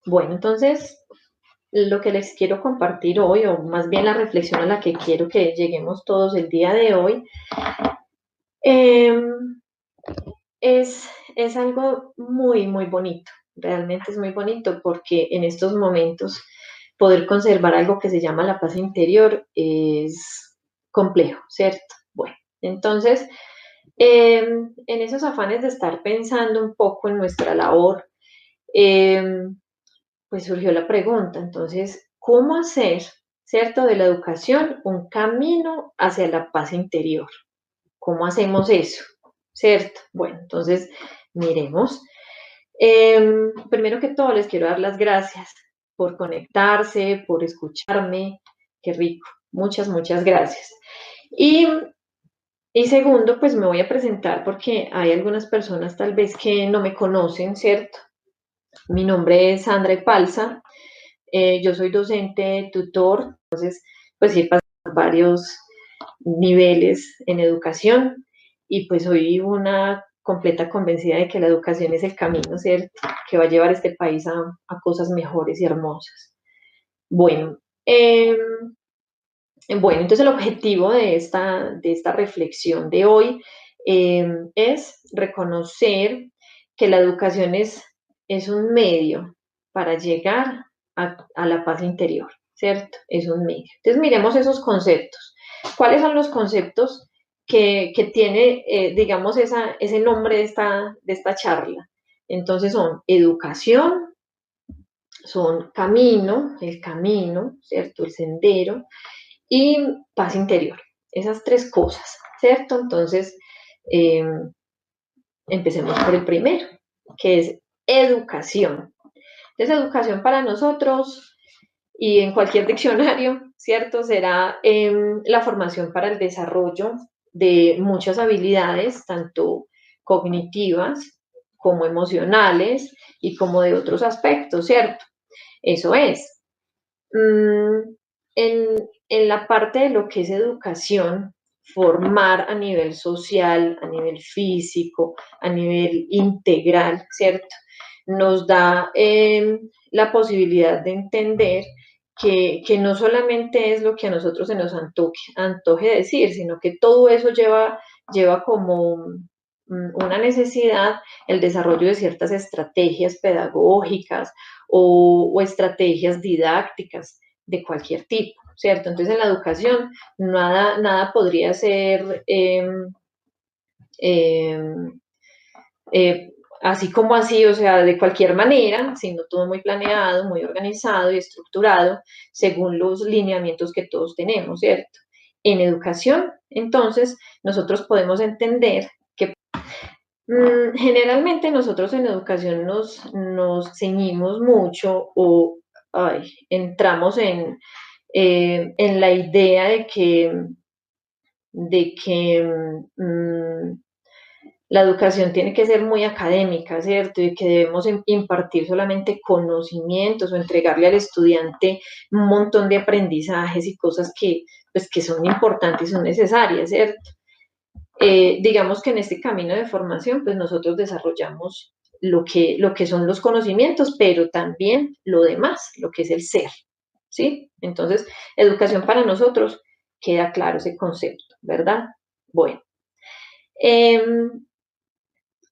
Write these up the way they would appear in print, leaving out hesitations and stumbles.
Bueno, entonces lo que les quiero compartir hoy, o más bien la reflexión a la que quiero que lleguemos todos el día de hoy, eh, es algo muy, muy bonito. Realmente es muy bonito porque en estos momentos poder conservar algo que se llama la paz interior es complejo, ¿cierto? Bueno, entonces, en esos afanes de estar pensando un poco en nuestra labor, eh, pues surgió la pregunta, entonces, ¿cómo hacer, cierto, de la educación un camino hacia la paz interior? ¿Cómo hacemos eso? ¿Cierto? Bueno, entonces, miremos. Primero que todo, les quiero dar las gracias por conectarse, por escucharme. Qué rico. Muchas, muchas gracias. Y, y segundo, pues me voy a presentar porque hay algunas personas tal vez que no me conocen, ¿cierto? Mi nombre es Sandra Epalza. Yo soy docente, tutor, pues sí he pasado por varios niveles en educación y pues soy una completa convencida de que la educación es el camino, ¿cierto? Que va a llevar este país a cosas mejores y hermosas. Bueno, eh, bueno, entonces el objetivo de esta reflexión de hoy es reconocer que la educación es un medio para llegar a la paz interior, ¿cierto? Es un medio. Entonces miremos esos conceptos. ¿Cuáles son los conceptos que tiene, digamos, ese nombre de esta charla? Entonces son educación, son camino, el camino, ¿cierto? El sendero, y paz interior. Esas tres cosas, ¿cierto? Entonces, eh, empecemos por el primero, que es educación. Entonces, educación para nosotros y en cualquier diccionario, ¿cierto? Será la formación para el desarrollo de muchas habilidades, tanto cognitivas como emocionales y como de otros aspectos, ¿cierto? Eso es. Mm, en la parte de lo que es educación, formar a nivel social, a nivel físico, a nivel integral, ¿cierto? Nos da la posibilidad de entender que no solamente es lo que a nosotros se nos antoje decir, sino que todo eso lleva como una necesidad el desarrollo de ciertas estrategias pedagógicas o estrategias didácticas de cualquier tipo, ¿cierto? Entonces en la educación nada podría ser eh, así como así, o sea, de cualquier manera, sino todo muy planeado, muy organizado y estructurado según los lineamientos que todos tenemos, ¿cierto? En educación, entonces, nosotros podemos entender que generalmente nosotros en educación nos ceñimos mucho o entramos en la idea de que la educación tiene que ser muy académica, ¿cierto? Y que debemos impartir solamente conocimientos o entregarle al estudiante un montón de aprendizajes y cosas pues, que son importantes y son necesarias, ¿cierto? Digamos que en este camino de formación, pues nosotros desarrollamos lo que son los conocimientos, pero también lo demás, lo que es el ser, ¿sí? Entonces, educación para nosotros, queda claro ese concepto, ¿verdad? Bueno, eh,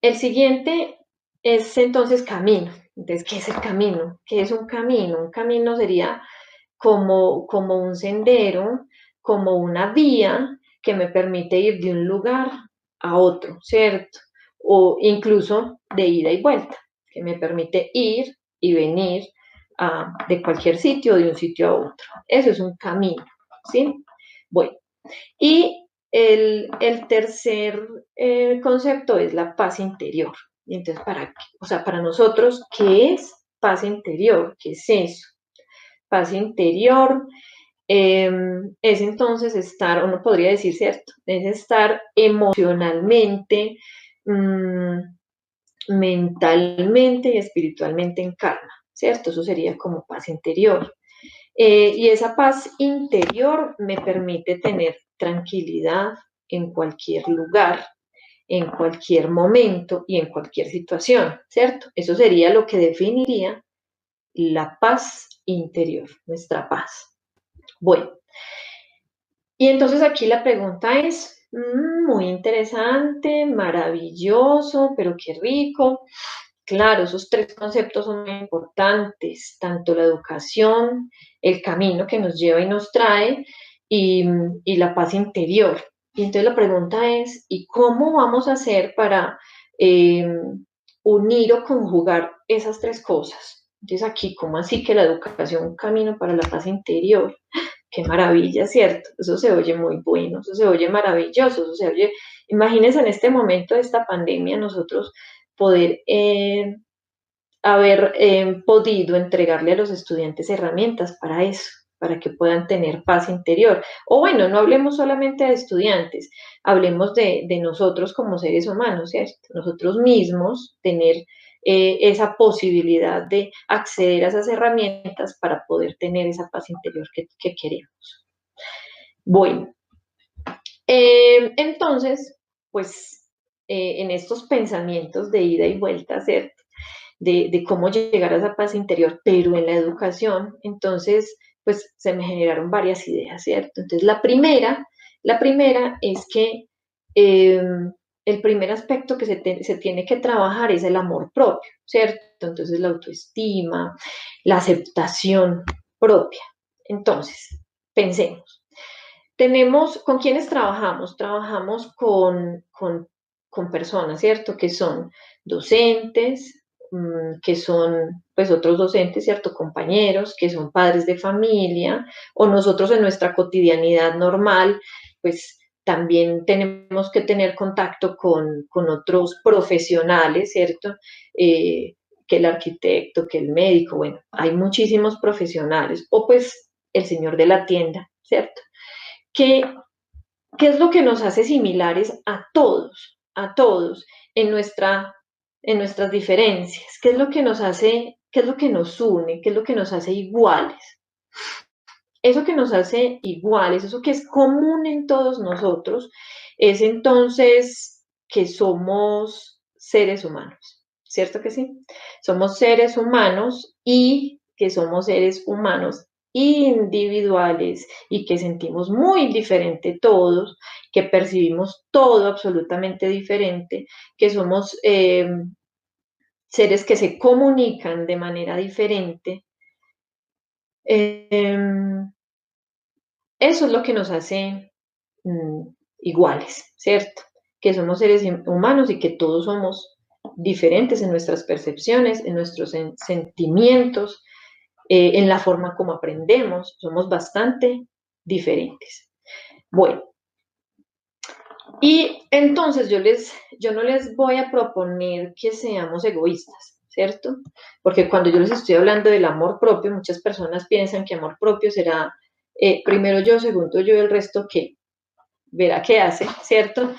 el siguiente es entonces camino. Entonces, ¿qué es el camino? ¿Qué es un camino? Un camino sería como un sendero, como una vía que me permite ir de un lugar a otro, ¿cierto? O incluso de ida y vuelta, que me permite ir y venir de cualquier sitio, de un sitio a otro. Eso es un camino, ¿sí? Bueno, y el tercer concepto es la paz interior. Y entonces, o sea, para nosotros, ¿qué es paz interior? ¿Qué es eso? Paz interior es entonces estar, uno podría decir, ¿cierto? Es estar emocionalmente, mmm, mentalmente y espiritualmente en calma, ¿cierto? Eso sería como paz interior. Y esa paz interior me permite tener tranquilidad en cualquier lugar, en cualquier momento y en cualquier situación, ¿cierto? Eso sería lo que definiría la paz interior, nuestra paz. Bueno, y entonces aquí la pregunta es, muy interesante, maravilloso, pero qué rico. Claro, esos tres conceptos son muy importantes, tanto la educación, el camino que nos lleva y nos trae, y la paz interior. Y entonces la pregunta es, ¿y cómo vamos a hacer para eh, unir o conjugar esas tres cosas? Entonces aquí, ¿cómo así que la educación, un camino para la paz interior? Qué maravilla, ¿cierto? Eso se oye muy bueno, eso se oye maravilloso, eso se oye, imagínense en este momento de esta pandemia nosotros poder haber podido entregarle a los estudiantes herramientas para eso, para que puedan tener paz interior. O bueno, no hablemos solamente de estudiantes, hablemos de nosotros como seres humanos, ¿cierto? Nosotros mismos tener esa posibilidad de acceder a esas herramientas para poder tener esa paz interior que queremos. Bueno, entonces, pues en estos pensamientos de ida y vuelta, ¿cierto? De cómo llegar a esa paz interior, pero en la educación, entonces, pues se me generaron varias ideas, ¿cierto? Entonces, la primera es que eh, el primer aspecto que se tiene que trabajar es el amor propio, ¿cierto? Entonces, la autoestima, la aceptación propia. Entonces, pensemos. ¿Con quiénes trabajamos? Trabajamos con personas, ¿cierto? Que son docentes, que son pues otros docentes, ¿cierto? Compañeros, que son padres de familia, o nosotros en nuestra cotidianidad normal, pues también tenemos que tener contacto con otros profesionales, ¿cierto? Que el arquitecto, que el médico, bueno, hay muchísimos profesionales, o pues el señor de la tienda, ¿cierto? ¿Qué, qué es lo que nos hace similares a todos, en, nuestra, en nuestras diferencias? ¿Qué es lo que nos hace, qué es lo que nos une, qué es lo que nos hace iguales? Eso que nos hace iguales, eso que es común en todos nosotros, es entonces que somos seres humanos, ¿cierto que sí? Somos seres humanos y que somos seres humanos individuales y que sentimos muy diferente todos, que percibimos todo absolutamente diferente, que somos seres que se comunican de manera diferente. Eh, Eso es lo que nos hace iguales, ¿cierto? Que somos seres humanos y que todos somos diferentes en nuestras percepciones, en nuestros sentimientos, en la forma como aprendemos, somos bastante diferentes. Bueno, y entonces yo no les voy a proponer que seamos egoístas, ¿cierto? Porque cuando yo les estoy hablando del amor propio, muchas personas piensan que amor propio será primero yo, segundo yo, el resto que verá qué hace, ¿cierto?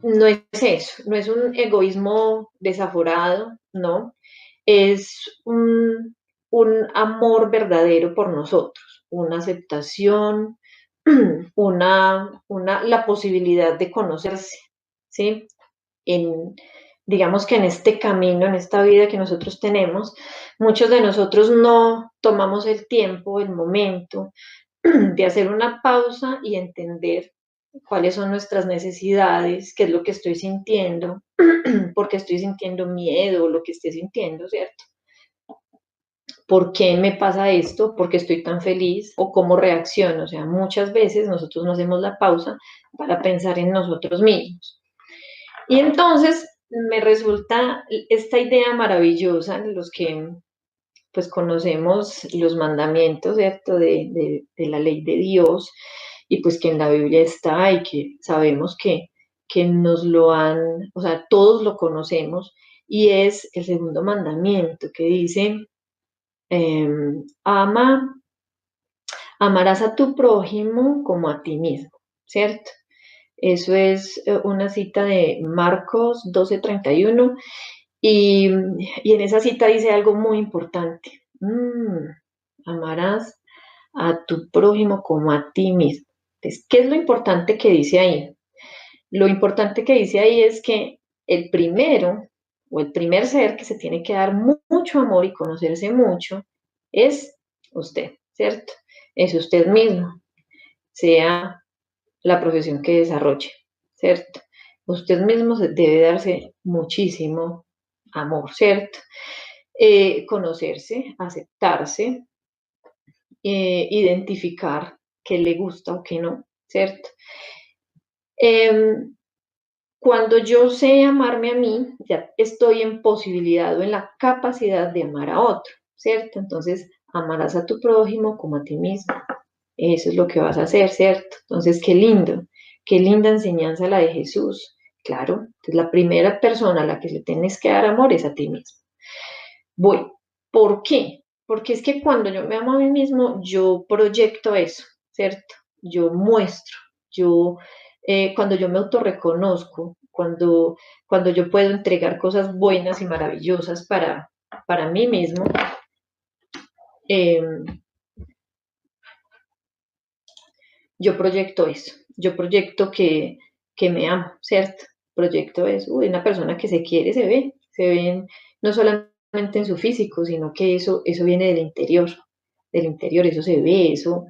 No es eso, no es un egoísmo desaforado, no, es un amor verdadero por nosotros, una aceptación, la posibilidad de conocerse, ¿sí? En, digamos que en este camino, en esta vida que nosotros tenemos, muchos de nosotros no tomamos el tiempo, el momento de hacer una pausa y entender cuáles son nuestras necesidades, qué es lo que estoy sintiendo, por qué estoy sintiendo miedo, lo que esté sintiendo, ¿cierto? ¿Por qué me pasa esto? ¿Por qué estoy tan feliz? ¿O cómo reacciono? O sea, muchas veces nosotros no hacemos la pausa para pensar en nosotros mismos. Y entonces me resulta esta idea maravillosa, los que pues conocemos los mandamientos, ¿cierto? De la ley de Dios, y pues que en la Biblia está y que sabemos que nos lo han, o sea, todos lo conocemos, y es el segundo mandamiento que dice, eh, ama, amarás a tu prójimo como a ti mismo, ¿cierto? Eso es una cita de Marcos 12:31 y, y en esa cita dice algo muy importante. Amarás a tu prójimo como a ti mismo. Entonces, ¿qué es lo importante que dice ahí? Lo importante que dice ahí es que el primero, o el primer ser que se tiene que dar mucho amor y conocerse mucho es usted, ¿cierto? Es usted mismo, sea la profesión que desarrolle, ¿cierto? Usted mismo debe darse muchísimo amor, ¿cierto? Conocerse, aceptarse, identificar qué le gusta o qué no, ¿cierto? Em, Cuando yo sé amarme a mí, ya estoy en posibilidad o en la capacidad de amar a otro, ¿cierto? Entonces, amarás a tu prójimo como a ti mismo. Eso es lo que vas a hacer, ¿cierto? Entonces, qué linda enseñanza la de Jesús. Claro, entonces la primera persona a la que le tienes que dar amor es a ti mismo. Bueno, ¿por qué? Porque es que cuando yo me amo a mí mismo, yo proyecto eso, ¿cierto? Yo muestro, yo, cuando yo me autorreconozco, cuando yo puedo entregar cosas buenas y maravillosas para mí mismo, eh, yo proyecto eso, yo proyecto que me amo, ¿cierto? Proyecto eso. Uy, una persona que se quiere se ve no solamente en su físico, sino que eso viene del interior, eso se ve, eso,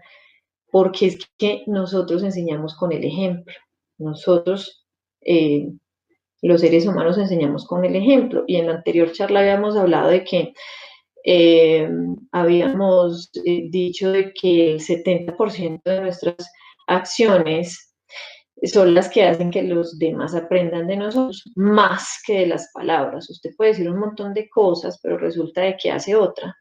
porque es que nosotros enseñamos con el ejemplo, nosotros, los seres humanos enseñamos con el ejemplo, y en la anterior charla habíamos hablado de que habíamos dicho de que el 70% de nuestras acciones son las que hacen que los demás aprendan de nosotros, más que de las palabras. Usted puede decir un montón de cosas, pero resulta de que hace otra.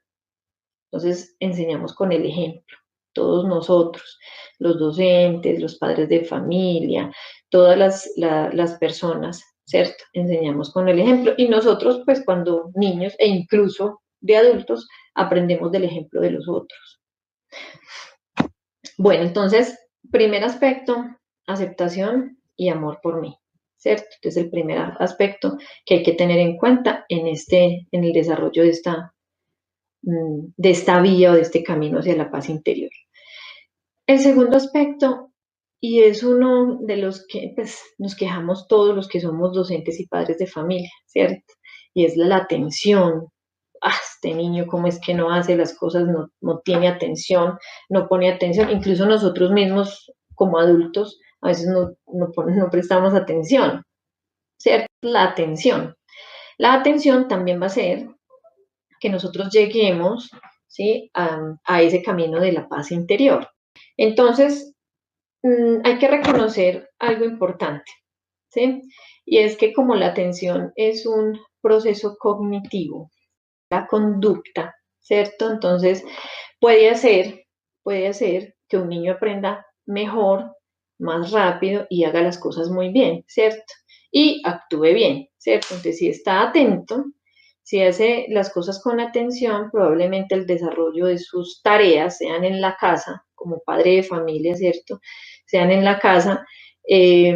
Entonces, enseñamos con el ejemplo, todos nosotros, los docentes, los padres de familia, todas las personas, ¿cierto? Enseñamos con el ejemplo. Y nosotros, pues cuando niños e incluso de adultos, aprendemos del ejemplo de los otros. Bueno, entonces, primer aspecto, aceptación y amor por mí, ¿cierto? Este es el primer aspecto que hay que tener en cuenta en el desarrollo de esta vía o de este camino hacia la paz interior. El segundo aspecto, y es uno de los que pues, nos quejamos todos los que somos docentes y padres de familia, ¿cierto? Y es la atención. Ah, este niño, ¿cómo es que no hace las cosas? No tiene atención, no pone atención. Incluso nosotros mismos, como adultos, a veces no prestamos atención, ¿cierto? La atención. La atención también va a ser que nosotros lleguemos, ¿sí? A ese camino de la paz interior. Entonces, hay que reconocer algo importante, ¿sí? Y es que como la atención es un proceso cognitivo, la conducta, ¿cierto? Entonces, puede hacer que un niño aprenda mejor, más rápido y haga las cosas muy bien, ¿cierto? Y actúe bien, ¿cierto? Entonces, si está atento, si hace las cosas con atención, probablemente el desarrollo de sus tareas, sean en la casa, como padre de familia, ¿cierto? Sean en la casa, eh,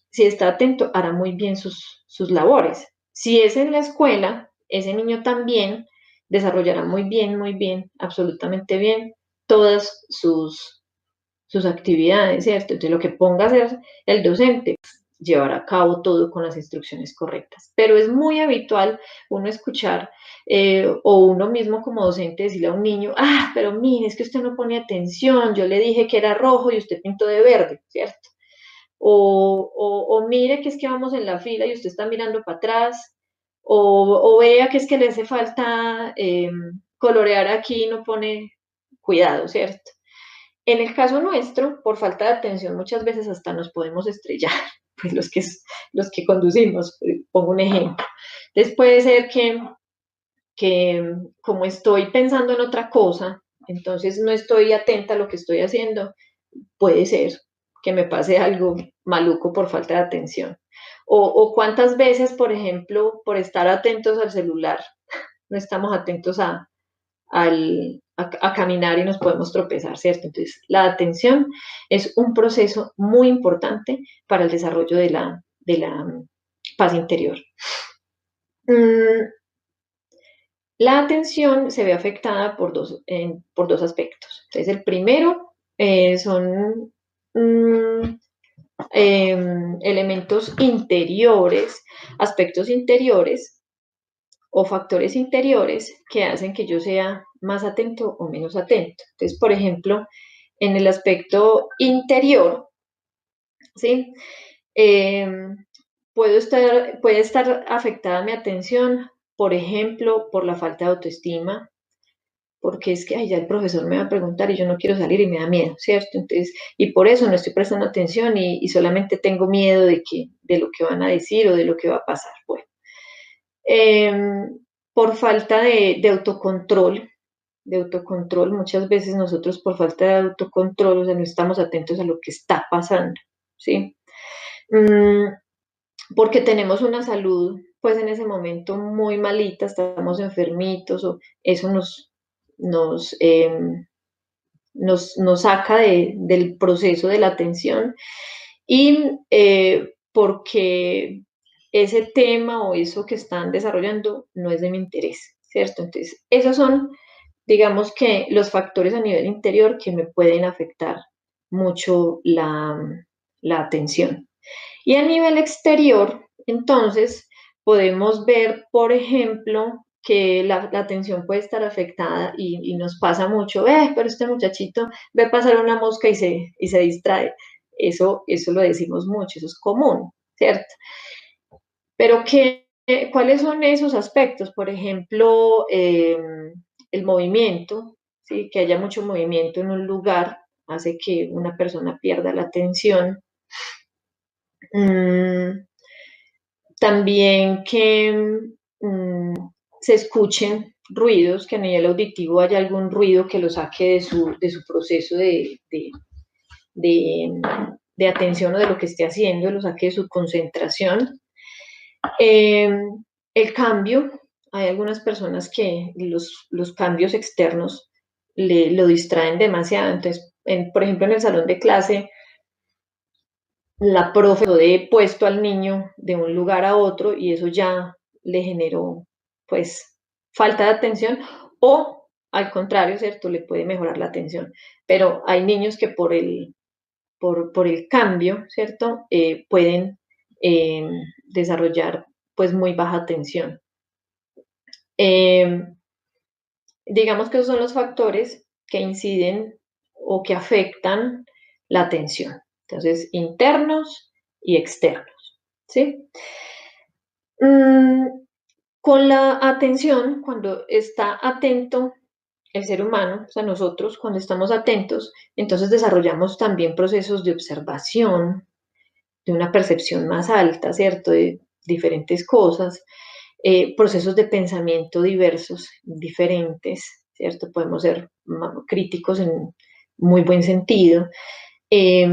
si está atento, hará muy bien sus labores. Si es en la escuela, ese niño también desarrollará muy bien, absolutamente bien todas sus actividades, ¿cierto? Entonces, lo que ponga a hacer el docente, llevar a cabo todo con las instrucciones correctas. Pero es muy habitual uno escuchar o uno mismo como docente decirle a un niño, ah, pero mire, es que usted no pone atención, yo le dije que era rojo y usted pintó de verde, ¿cierto? O mire que es que vamos en la fila y usted está mirando para atrás, o vea que es que le hace falta colorear aquí y no pone cuidado, ¿cierto? En el caso nuestro, por falta de atención, muchas veces hasta nos podemos estrellar, pues los que conducimos, pongo un ejemplo. Entonces puede ser que como estoy pensando en otra cosa, entonces no estoy atenta a lo que estoy haciendo, puede ser que me pase algo maluco por falta de atención. O cuántas veces, por ejemplo, por estar atentos al celular, no estamos atentos a caminar y nos podemos tropezar, ¿cierto? Entonces, la atención es un proceso muy importante para el desarrollo de la paz interior. La atención se ve afectada por dos aspectos. Entonces, el primero son elementos interiores, aspectos interiores o factores interiores que hacen que yo sea más atento o menos atento. Entonces, por ejemplo, en el aspecto interior, ¿sí? Eh, puede estar afectada mi atención, por ejemplo, por la falta de autoestima, porque es que ay, ya el profesor me va a preguntar y yo no quiero salir y me da miedo, ¿cierto? Entonces, y por eso no estoy prestando atención y solamente tengo miedo de lo que van a decir o de lo que va a pasar. Bueno, eh, por falta de autocontrol, muchas veces nosotros por falta de autocontrol, o sea, no estamos atentos a lo que está pasando, ¿sí? Mm, porque tenemos una salud, pues en ese momento muy malita, estamos enfermitos, o eso nos, eh, nos saca del proceso de la atención y porque ese tema o eso que están desarrollando no es de mi interés, ¿cierto? Entonces, esos son, digamos que los factores a nivel interior que me pueden afectar mucho la atención. Y a nivel exterior, entonces, podemos ver, por ejemplo, que la atención puede estar afectada y nos pasa mucho, pero este muchachito ve pasar una mosca y se distrae. Eso lo decimos mucho, eso es común, ¿cierto? Pero ¿cuáles son esos aspectos? Por ejemplo, el movimiento, ¿sí? Que haya mucho movimiento en un lugar hace que una persona pierda la atención. Mm, también que se escuchen ruidos, que a nivel auditivo haya algún ruido que lo saque de su proceso de, de atención o de lo que esté haciendo, lo saque de su concentración. Eh, el cambio, hay algunas personas que los cambios externos lo distraen demasiado. Entonces, por ejemplo, en el salón de clase, la profe de puesto al niño de un lugar a otro y eso ya le generó pues falta de atención o al contrario, ¿cierto? Le puede mejorar la atención. Pero hay niños que por el cambio, ¿cierto? Pueden eh, desarrollar pues muy baja atención. Eh, digamos que esos son los factores que inciden o que afectan la atención. Entonces, internos y externos, ¿sí? Mm, con la atención, cuando está atento el ser humano, o sea, nosotros cuando estamos atentos, entonces desarrollamos también procesos de observación, de una percepción más alta, ¿cierto? De diferentes cosas, procesos de pensamiento diversos, diferentes, ¿cierto? Podemos ser críticos en muy buen sentido. Eh,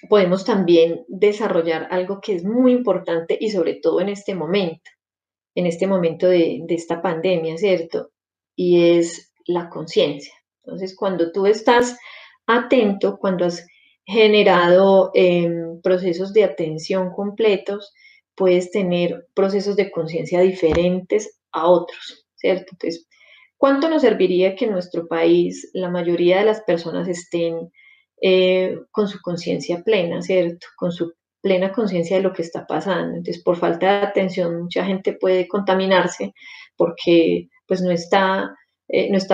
podemos también desarrollar algo que es muy importante y sobre todo en este momento de esta pandemia, ¿cierto? Y es la conciencia. Entonces, cuando tú estás atento, cuando has generado procesos de atención completos, puedes tener procesos de conciencia diferentes a otros, ¿cierto? Entonces, ¿cuánto nos serviría que en nuestro país la mayoría de las personas estén con su conciencia plena, ¿cierto? Con su plena conciencia de lo que está pasando. Entonces, por falta de atención, mucha gente puede contaminarse porque pues no está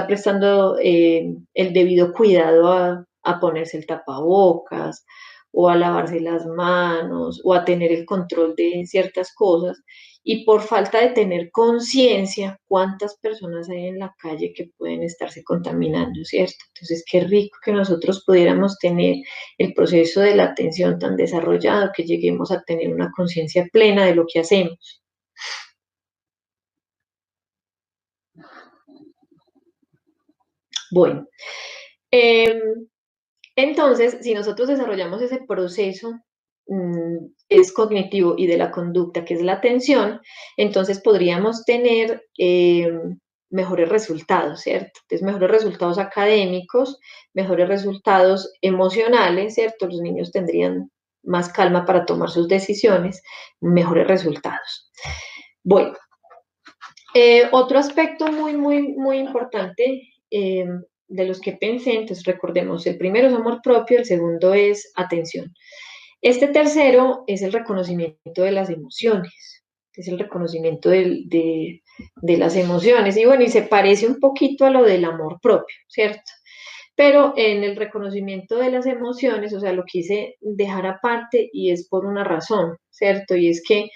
prestando el debido cuidado a ponerse el tapabocas o a lavarse las manos o a tener el control de ciertas cosas. Y por falta de tener conciencia, ¿cuántas personas hay en la calle que pueden estarse contaminando, cierto? Entonces, qué rico que nosotros pudiéramos tener el proceso de la atención tan desarrollado, que lleguemos a tener una conciencia plena de lo que hacemos. Bueno, eh, entonces, si nosotros desarrollamos ese proceso es cognitivo y de la conducta, que es la atención, entonces podríamos tener mejores resultados, ¿cierto? Entonces, mejores resultados académicos, mejores resultados emocionales, ¿cierto? Los niños tendrían más calma para tomar sus decisiones, mejores resultados. Bueno, otro aspecto muy importante de los que pensé, entonces recordemos, el primero es amor propio, el segundo es atención. Este tercero es el reconocimiento de las emociones, es el reconocimiento de las emociones. Y bueno, y se parece un poquito a lo del amor propio, ¿cierto? Pero en el reconocimiento de las emociones, o sea, lo quise dejar aparte y es por una razón, ¿cierto? Y es que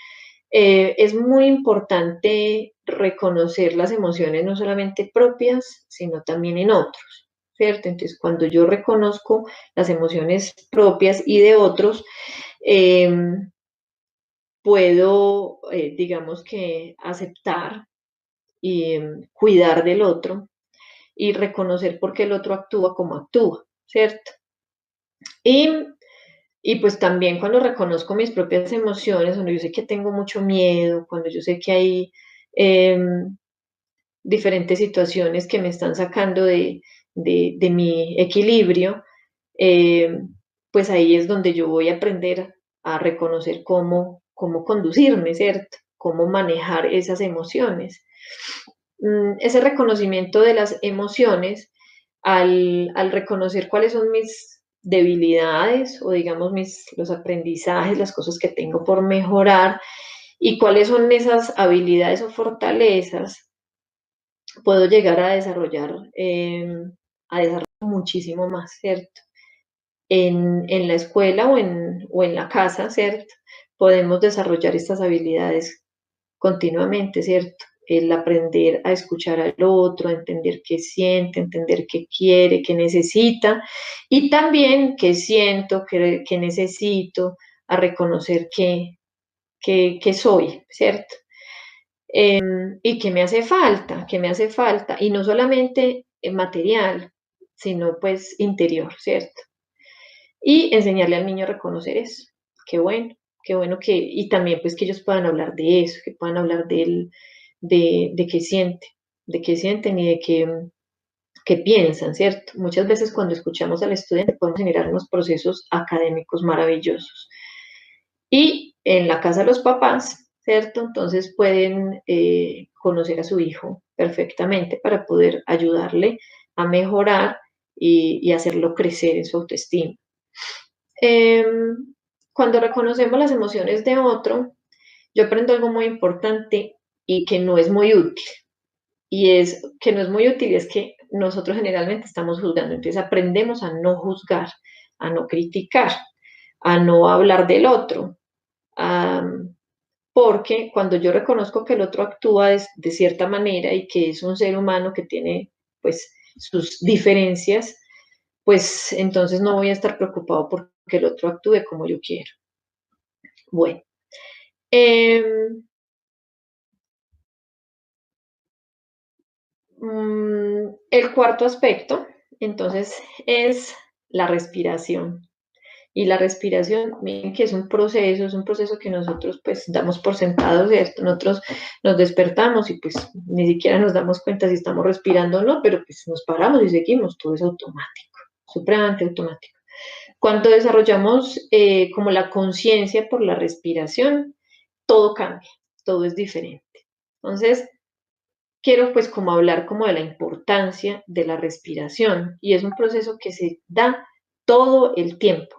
es muy importante reconocer las emociones no solamente propias, sino también en otros, ¿cierto? Entonces, cuando yo reconozco las emociones propias y de otros, eh, puedo, digamos que, aceptar y cuidar del otro y reconocer por qué el otro actúa como actúa, ¿cierto? Y, y pues también cuando reconozco mis propias emociones, cuando yo sé que tengo mucho miedo, cuando yo sé que hay eh, diferentes situaciones que me están sacando de mi equilibrio, eh, pues ahí es donde yo voy a aprender a reconocer cómo conducirme, ¿cierto? Cómo manejar esas emociones. Ese reconocimiento de las emociones, al reconocer cuáles son mis debilidades o digamos los aprendizajes, las cosas que tengo por mejorar y cuáles son esas habilidades o fortalezas, puedo llegar a desarrollar muchísimo más, ¿cierto? En la escuela o en la casa, ¿cierto? Podemos desarrollar estas habilidades continuamente, ¿cierto? El aprender a escuchar al otro, a entender qué siente, entender qué quiere, qué necesita y también qué siento, qué necesito, a reconocer qué soy, ¿cierto? Y qué me hace falta, y no solamente material, sino pues interior, ¿cierto? Y enseñarle al niño a reconocer eso. Qué bueno que, y también pues que ellos puedan hablar de eso, que puedan hablar de qué siente, de qué sienten y de qué piensan, ¿cierto? Muchas veces cuando escuchamos al estudiante podemos generar unos procesos académicos maravillosos. Y en la casa de los papás, ¿cierto? Entonces pueden conocer a su hijo perfectamente para poder ayudarle a mejorar y hacerlo crecer en su autoestima. Cuando reconocemos las emociones de otro, yo aprendo algo muy importante y que no es muy útil. Y es que no es muy útil, es que nosotros generalmente estamos juzgando. Entonces aprendemos a no juzgar, a no criticar, a no hablar del otro. A, porque cuando yo reconozco que el otro actúa de cierta manera y que es un ser humano que tiene pues sus diferencias, pues entonces no voy a estar preocupado porque el otro actúe como yo quiero. Bueno, eh, el cuarto aspecto, entonces, es la respiración. Y la respiración, miren que es un proceso que nosotros pues damos por sentado, ¿cierto? Nosotros nos despertamos y pues ni siquiera nos damos cuenta si estamos respirando o no, pero pues nos paramos y seguimos, todo es automático, supremamente automático. Cuando desarrollamos como la conciencia por la respiración, todo cambia, todo es diferente. Entonces, quiero pues como hablar como de la importancia de la respiración y es un proceso que se da todo el tiempo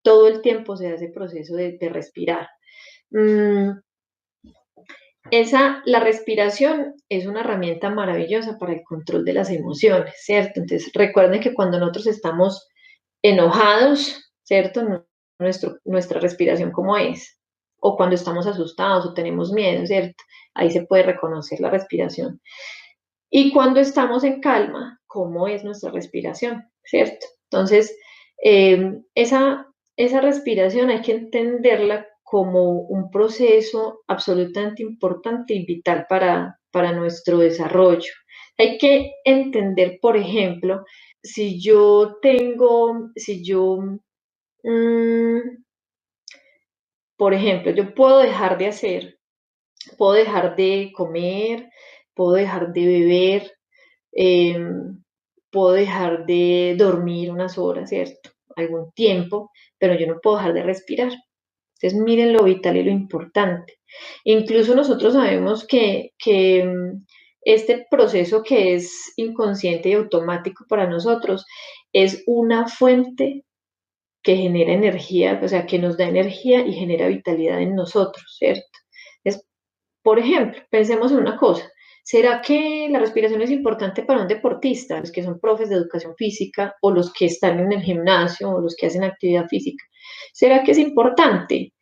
se da ese proceso de respirar. Mm, la respiración es una herramienta maravillosa para el control de las emociones, ¿cierto? Entonces recuerden que cuando nosotros estamos enojados, ¿cierto? Nuestra respiración cómo es, o cuando estamos asustados o tenemos miedo, ¿cierto? Ahí se puede reconocer la respiración. Y cuando estamos en calma, ¿cómo es nuestra respiración? ¿Cierto? Entonces, esa respiración hay que entenderla como un proceso absolutamente importante y vital para nuestro desarrollo. Hay que entender, por ejemplo, si yo, mm, por ejemplo, yo puedo dejar de comer, puedo dejar de beber, eh, puedo dejar de dormir unas horas, ¿cierto? Algún tiempo, pero yo no puedo dejar de respirar. Entonces, miren lo vital y lo importante. Incluso nosotros sabemos que este proceso que es inconsciente y automático para nosotros es una fuente que genera energía, o sea, que nos da energía y genera vitalidad en nosotros, ¿cierto? Es, por ejemplo, pensemos en una cosa. ¿Será que la respiración es importante para un deportista, los que son profes de educación física o los que están en el gimnasio o los que hacen actividad física? ¿Será que es importante?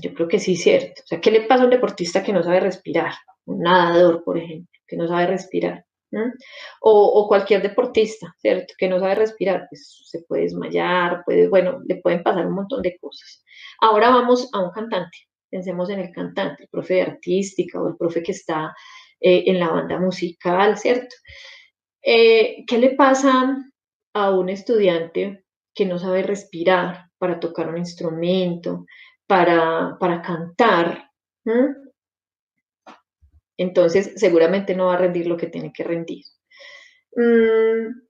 Yo creo que sí, cierto. O sea, ¿qué le pasa a un deportista que no sabe respirar? Un nadador, por ejemplo, que no sabe respirar. ¿Mm? O cualquier deportista, ¿cierto? Que no sabe respirar, pues se puede desmayar, puede, bueno, le pueden pasar un montón de cosas. Ahora vamos a un cantante. Pensemos en el cantante, el profe de artística o el profe que está en la banda musical, ¿cierto? ¿Qué le pasa a un estudiante que no sabe respirar para tocar un instrumento, para cantar? ¿Mm? Entonces, seguramente no va a rendir lo que tiene que rendir. Mm,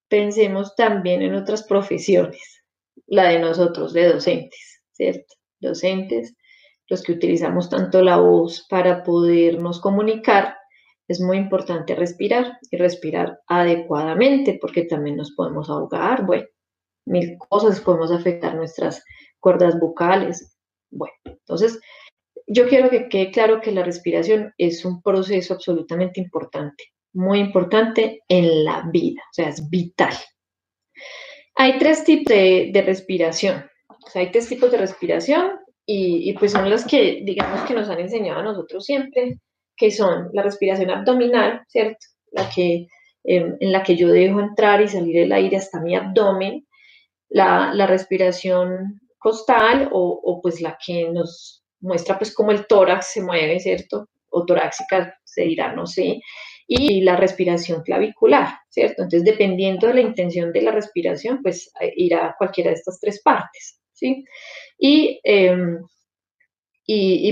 Pensemos también en otras profesiones, la de nosotros, de docentes, ¿cierto? Docentes, los que utilizamos tanto la voz para podernos comunicar, es muy importante respirar y respirar adecuadamente porque también nos podemos ahogar, bueno, mil cosas podemos afectar nuestras cuerdas vocales. Bueno, entonces yo quiero que quede claro que la respiración es un proceso absolutamente importante, muy importante en la vida, o sea, es vital. Hay tres tipos de respiración, o sea, hay tres tipos de respiración pues son las que, digamos, que nos han enseñado a nosotros siempre, que son la respiración abdominal, ¿cierto? En la que yo dejo entrar y salir el aire hasta mi abdomen, la respiración costal pues la que nos muestra pues cómo el tórax se mueve, ¿cierto? O torácica se dirá, no sé, y la respiración clavicular, ¿cierto? Entonces, dependiendo de la intención de la respiración, pues irá a cualquiera de estas tres partes, ¿sí? Y, eh,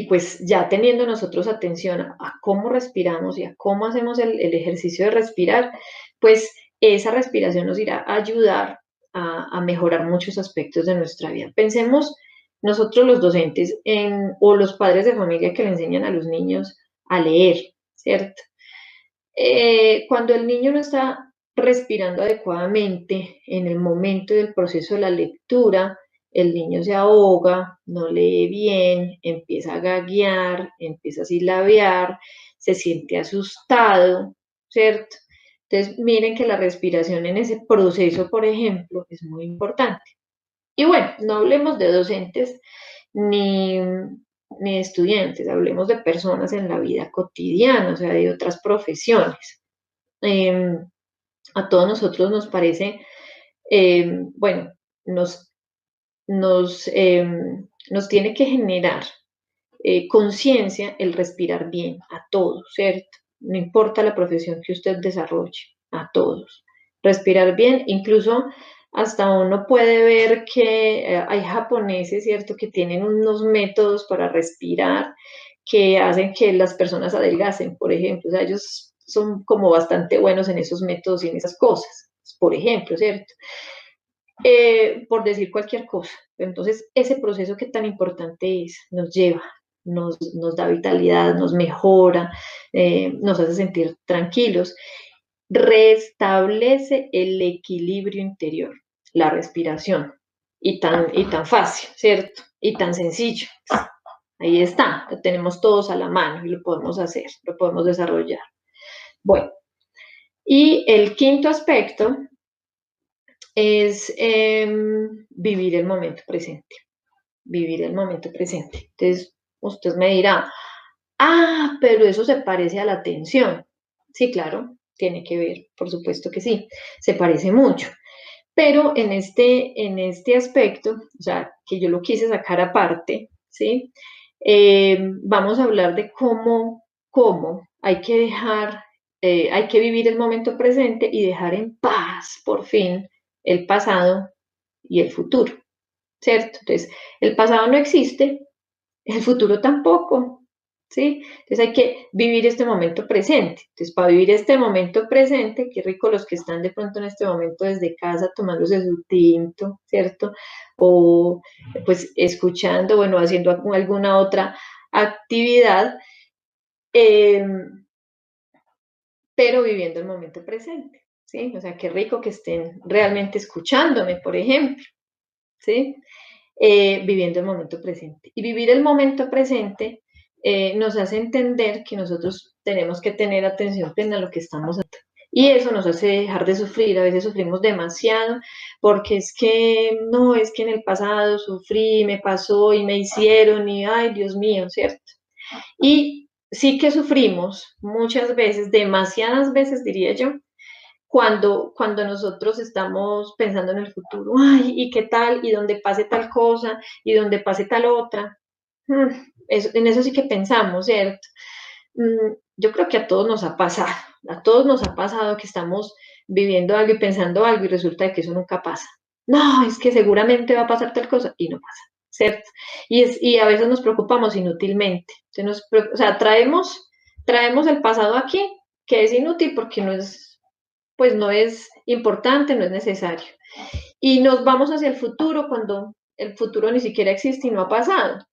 pues ya teniendo nosotros atención a cómo respiramos y a cómo hacemos el ejercicio de respirar, pues esa respiración nos irá a ayudar a mejorar muchos aspectos de nuestra vida. Pensemos nosotros los docentes o los padres de familia que le enseñan a los niños a leer, ¿cierto? Cuando el niño no está respirando adecuadamente en el momento del proceso de la lectura, el niño se ahoga, no lee bien, empieza a gaguear, empieza a silabear, se siente asustado, ¿cierto? Entonces, miren que la respiración en ese proceso, por ejemplo, es muy importante. Y bueno, no hablemos de docentes ni, ni de estudiantes, hablemos de personas en la vida cotidiana, o sea, de otras profesiones. Eh, a todos nosotros nos parece, bueno, nos, nos, eh, nos tiene que generar conciencia el respirar bien a todos, ¿cierto? No importa la profesión que usted desarrolle, a todos. Respirar bien, incluso hasta uno puede ver que hay japoneses, ¿cierto?, que tienen unos métodos para respirar que hacen que las personas adelgacen, por ejemplo. O sea, ellos son como bastante buenos en esos métodos y en esas cosas, por ejemplo, ¿cierto? Por decir cualquier cosa. Entonces, ese proceso que tan importante es, nos lleva, nos da vitalidad, nos mejora, nos hace sentir tranquilos, restablece el equilibrio interior, la respiración, y tan fácil, ¿cierto? Y tan sencillo. Ahí está, lo tenemos todos a la mano y lo podemos hacer, lo podemos desarrollar. Bueno, y el quinto aspecto es vivir el momento presente, vivir el momento presente. Entonces, usted me dirá, pero eso se parece a la atención. Sí, claro, tiene que ver, por supuesto que sí, se parece mucho. Pero en este aspecto, o sea, que yo lo quise sacar aparte, ¿sí? Vamos a hablar de cómo hay que dejar, hay que vivir el momento presente y dejar en paz, por fin, el pasado y el futuro, ¿cierto? Entonces, el pasado no existe, el futuro tampoco, ¿sí? Entonces hay que vivir este momento presente. Entonces, para vivir este momento presente, qué rico los que están de pronto en este momento desde casa tomándose su tinto, ¿cierto? O pues escuchando, bueno, haciendo alguna otra actividad, eh, pero viviendo el momento presente. ¿sí? O sea, qué rico que estén realmente escuchándome, por ejemplo, ¿sí? Viviendo el momento presente. Y vivir el momento presente nos hace entender que nosotros tenemos que tener atención plena a lo que estamos haciendo. Y eso nos hace dejar de sufrir. A veces sufrimos demasiado porque es que, no, es que en el pasado sufrí, me pasó y me hicieron y, ay, Dios mío, ¿cierto? Y sí que sufrimos muchas veces, demasiadas veces diría yo, cuando nosotros estamos pensando en el futuro, ay, ¿y qué tal? ¿Y donde pase tal cosa? ¿Y donde pase tal otra? Mm, en eso sí que pensamos, ¿cierto? Yo creo que a todos nos ha pasado que estamos viviendo algo y pensando algo y resulta que eso nunca pasa. No, es que seguramente va a pasar tal cosa y no pasa, ¿cierto? Y a veces nos preocupamos inútilmente. O sea, traemos el pasado aquí, que es inútil porque pues no es importante, no es necesario. Y nos vamos hacia el futuro cuando el futuro ni siquiera existe y no ha pasado.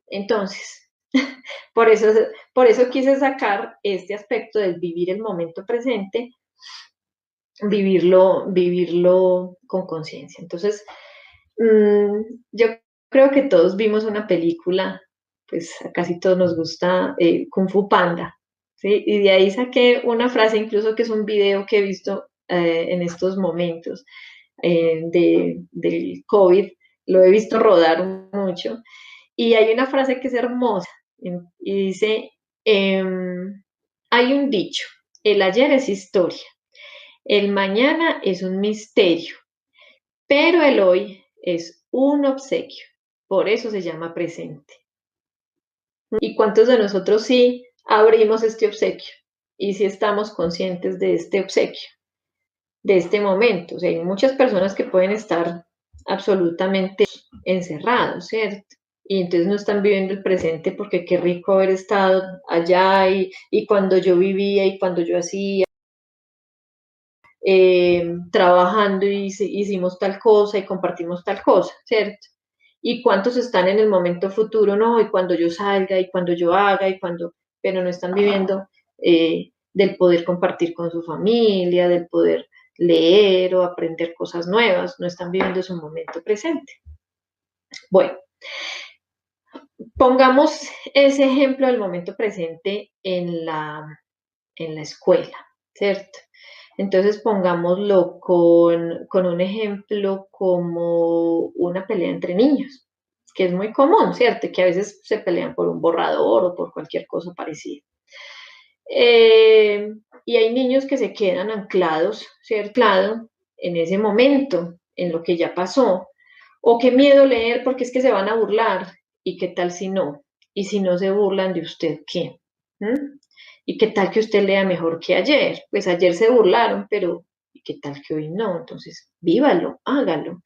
Entonces, por eso, por eso quise sacar este aspecto del vivir el momento presente, vivirlo con conciencia. Entonces, yo creo que todos vimos una película, pues a casi todos nos gusta Kung Fu Panda, ¿sí? Y de ahí saqué una frase, incluso que es un video que he visto en estos momentos del COVID, lo he visto rodar mucho, y hay una frase que es hermosa, y dice, hay un dicho, el ayer es historia, el mañana es un misterio, pero el hoy es un obsequio, por eso se llama presente. ¿Y cuántos de nosotros sí abrimos este obsequio? Y si estamos conscientes de este obsequio, de este momento. O sea, hay muchas personas que pueden estar absolutamente encerrados, ¿cierto? Y entonces no están viviendo el presente porque qué rico haber estado allá y cuando yo vivía y cuando yo hacía, trabajando y hicimos tal cosa y compartimos tal cosa, ¿cierto? Y cuántos están en el momento futuro, no, y cuando yo salga y cuando yo haga y cuando, pero no están viviendo del poder compartir con su familia, del poder leer o aprender cosas nuevas, no están viviendo su momento presente. Bueno, pongamos ese ejemplo del momento presente en la escuela, ¿cierto? Entonces pongámoslo con un ejemplo como una pelea entre niños, que es muy común, ¿cierto? Que a veces se pelean por un borrador o por cualquier cosa parecida. Eh, y hay niños que se quedan anclados, ¿cierto? En ese momento, en lo que ya pasó, o qué miedo leer porque es que se van a burlar, y qué tal si no, y si no se burlan de usted, ¿qué? ¿Mm? ¿Y qué tal que usted lea mejor que ayer? Pues ayer se burlaron, pero ¿y qué tal que hoy no? Entonces, vívalo, hágalo,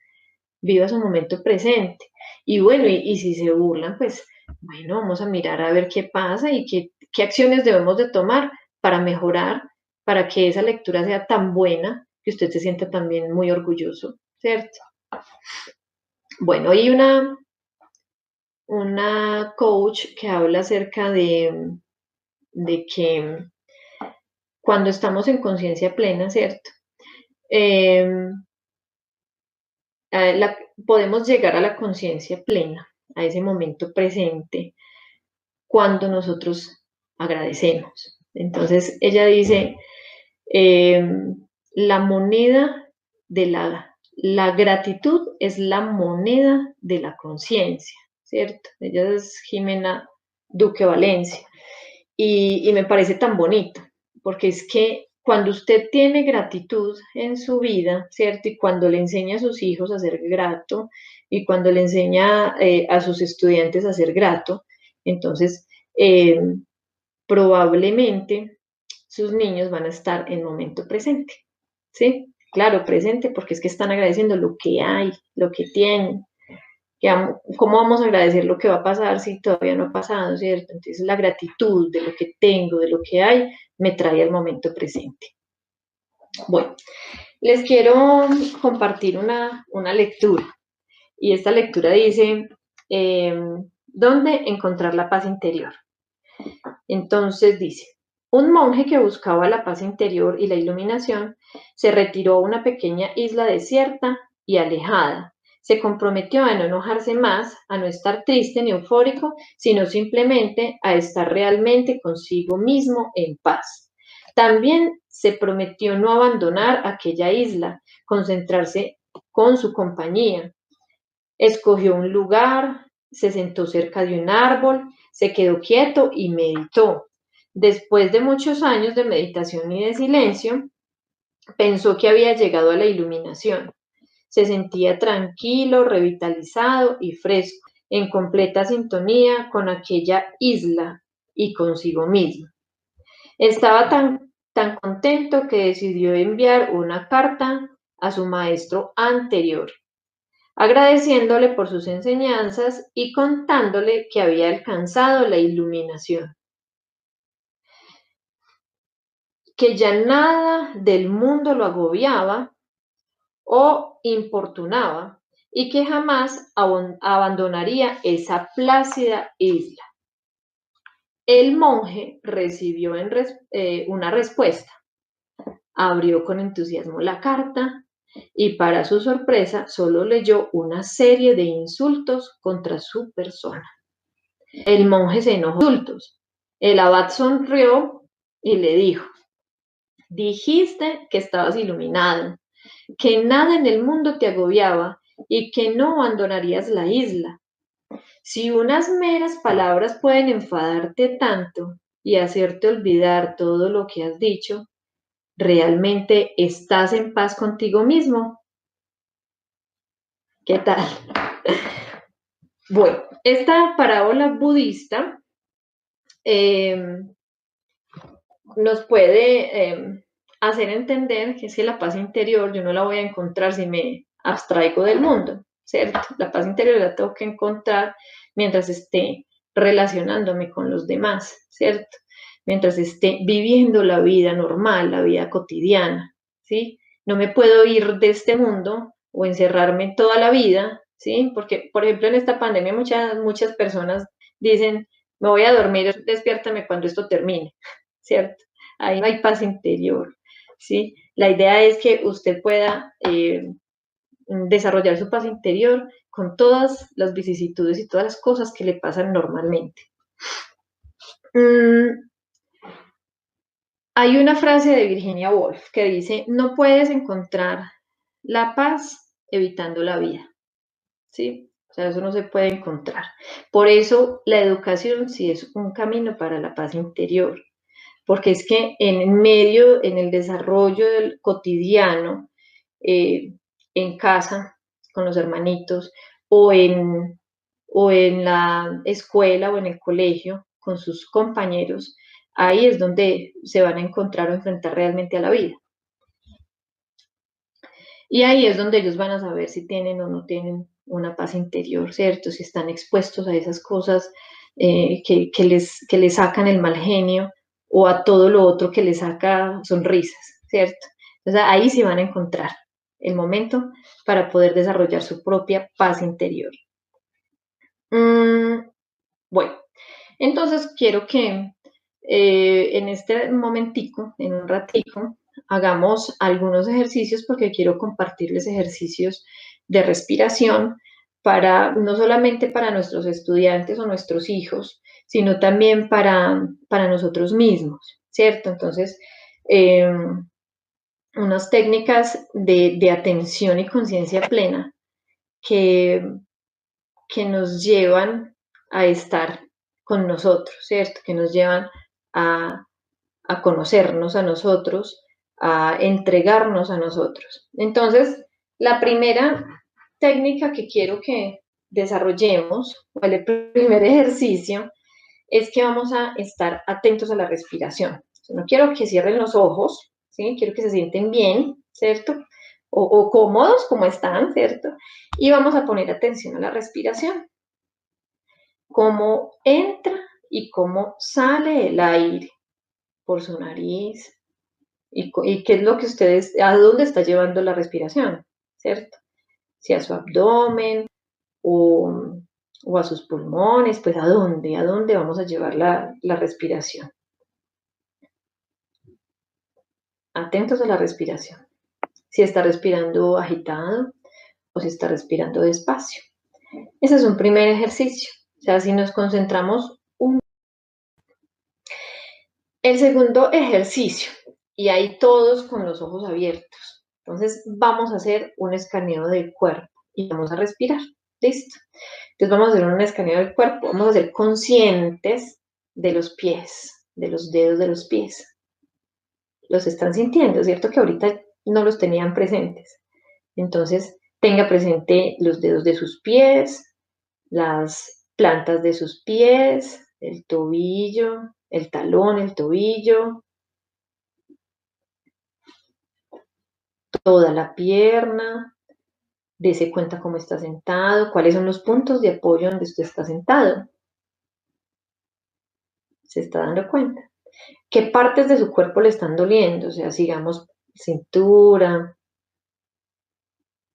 viva su momento presente. Y bueno, y si se burlan, pues bueno, vamos a mirar a ver qué pasa y qué acciones debemos de tomar para mejorar, para que esa lectura sea tan buena que usted se sienta también muy orgulloso, ¿cierto? Bueno, hay una coach que habla acerca de que cuando estamos en conciencia plena, ¿cierto? Eh, podemos llegar a la conciencia plena, a ese momento presente, cuando nosotros agradecemos. Entonces, ella dice, eh, la moneda de la gratitud es la moneda de la conciencia, ¿cierto? Ella es Jimena Duque Valencia. Y me parece tan bonito, porque es que cuando usted tiene gratitud en su vida, ¿cierto? Y cuando le enseña a sus hijos a ser grato, y cuando le enseña a sus estudiantes a ser grato, entonces eh, probablemente sus niños van a estar en momento presente, ¿sí? Claro, presente, porque es que están agradeciendo lo que hay, lo que tienen, ¿cómo vamos a agradecer lo que va a pasar si todavía no ha pasado, ¿cierto? Entonces la gratitud de lo que tengo, de lo que hay, me trae al momento presente. Bueno, les quiero compartir una lectura y esta lectura dice, ¿dónde encontrar la paz interior? Entonces dice, Un monje que buscaba la paz interior y la iluminación se retiró a una pequeña isla desierta y alejada. Se comprometió a no enojarse más, a no estar triste ni eufórico, sino simplemente a estar realmente consigo mismo en paz. También se prometió no abandonar aquella isla, concentrarse con su compañía. Escogió un lugar, se sentó cerca de un árbol, se quedó quieto y meditó. Después de muchos años de meditación y de silencio, pensó que había llegado a la iluminación. Se sentía tranquilo, revitalizado y fresco, en completa sintonía con aquella isla y consigo mismo. Estaba tan contento que decidió enviar una carta a su maestro anterior, agradeciéndole por sus enseñanzas y contándole que había alcanzado la iluminación, que ya nada del mundo lo agobiaba o importunaba y que jamás abandonaría esa plácida isla. El monje recibió una respuesta, abrió con entusiasmo la carta y para su sorpresa solo leyó una serie de insultos contra su persona. El monje se enojó. Insultos. El abad sonrió y le dijo, dijiste que estabas iluminado, que nada en el mundo te agobiaba y que no abandonarías la isla. Si unas meras palabras pueden enfadarte tanto y hacerte olvidar todo lo que has dicho, ¿realmente estás en paz contigo mismo? ¿Qué tal? Bueno, esta parábola budista eh, nos puede hacer entender que es que la paz interior yo no la voy a encontrar si me abstraigo del mundo, ¿cierto? La paz interior la tengo que encontrar mientras esté relacionándome con los demás, ¿cierto? Mientras esté viviendo la vida normal, la vida cotidiana, ¿sí? No me puedo ir de este mundo o encerrarme toda la vida, ¿sí? Porque, por ejemplo, en esta pandemia muchas personas dicen, me voy a dormir, despiértame cuando esto termine, ¿cierto? Ahí no hay paz interior, ¿sí? La idea es que usted pueda desarrollar su paz interior con todas las vicisitudes y todas las cosas que le pasan normalmente. Hay una frase de Virginia Woolf que dice, no puedes encontrar la paz evitando la vida, ¿sí? O sea, eso no se puede encontrar. Por eso la educación sí es un camino para la paz interior, porque es que en el desarrollo del cotidiano, eh, en casa, con los hermanitos, o en, o en la escuela o en el colegio, con sus compañeros, ahí es donde se van a encontrar o enfrentar realmente a la vida. Y ahí es donde ellos van a saber si tienen o no tienen una paz interior, ¿cierto? Si están expuestos a esas cosas que les sacan el mal genio o a todo lo otro que les saca sonrisas, ¿cierto? Entonces ahí sí van a encontrar el momento para poder desarrollar su propia paz interior. Bueno, entonces quiero que en este momentico, en un ratico, hagamos algunos ejercicios porque quiero compartirles ejercicios de respiración para no solamente para nuestros estudiantes o nuestros hijos, sino también para nosotros mismos, ¿cierto? Entonces, eh, unas técnicas de atención y conciencia plena que, que nos llevan a estar con nosotros, ¿cierto? Que nos llevan a, a conocernos a nosotros, a entregarnos a nosotros. Entonces, la primera técnica que quiero que desarrollemos, o el primer ejercicio, es que vamos a estar atentos a la respiración. No quiero que cierren los ojos, ¿sí? Quiero que se sienten bien, ¿cierto? O cómodos como están, ¿cierto? Y vamos a poner atención a la respiración. Cómo entra y cómo sale el aire por su nariz y qué es lo que ustedes, a dónde está llevando la respiración, ¿cierto? Si a su abdomen o, o a sus pulmones, pues a dónde vamos a llevar la respiración. Atentos a la respiración. Si está respirando agitado o si está respirando despacio. Ese es un primer ejercicio. O sea, si nos concentramos el segundo ejercicio, y ahí todos con los ojos abiertos. Entonces vamos a hacer un escaneo del cuerpo y vamos a respirar. ¿Listo? Entonces vamos a hacer un escaneo del cuerpo, vamos a ser conscientes de los pies, de los dedos de los pies. Los están sintiendo, ¿cierto? Que ahorita no los tenían presentes. Entonces tenga presente los dedos de sus pies, las plantas de sus pies, el tobillo, el talón, el tobillo, toda la pierna, dese cuenta cómo está sentado, cuáles son los puntos de apoyo donde usted está sentado. ¿Se está dando cuenta? ¿Qué partes de su cuerpo le están doliendo? O sea, sigamos cintura,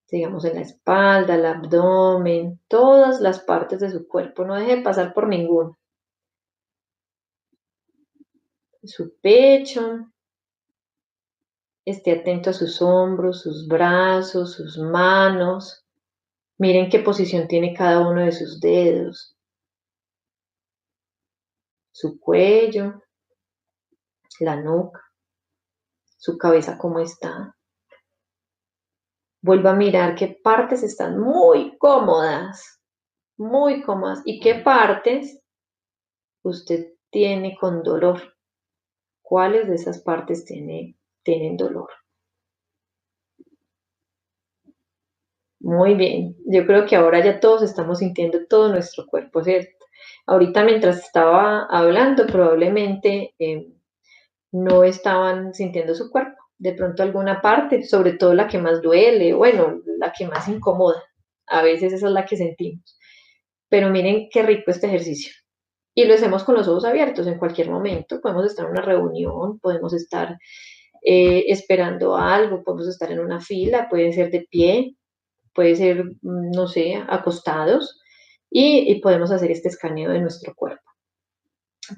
sigamos en la espalda, el abdomen, todas las partes de su cuerpo, no deje de pasar por ninguno. Su pecho, esté atento a sus hombros, sus brazos, sus manos. Miren qué posición tiene cada uno de sus dedos. Su cuello, la nuca, su cabeza cómo está. Vuelva a mirar qué partes están muy cómodas y qué partes usted tiene con dolor. ¿Cuáles de esas partes tienen dolor? Muy bien, yo creo que ahora ya todos estamos sintiendo todo nuestro cuerpo, ¿cierto? Ahorita mientras estaba hablando, probablemente no estaban sintiendo su cuerpo. De pronto alguna parte, sobre todo la que más duele, bueno, la que más incomoda. A veces esa es la que sentimos. Pero miren qué rico este ejercicio. Y lo hacemos con los ojos abiertos en cualquier momento. Podemos estar en una reunión, podemos estar esperando algo, podemos estar en una fila, puede ser de pie, puede ser, no sé, acostados, y podemos hacer este escaneo de nuestro cuerpo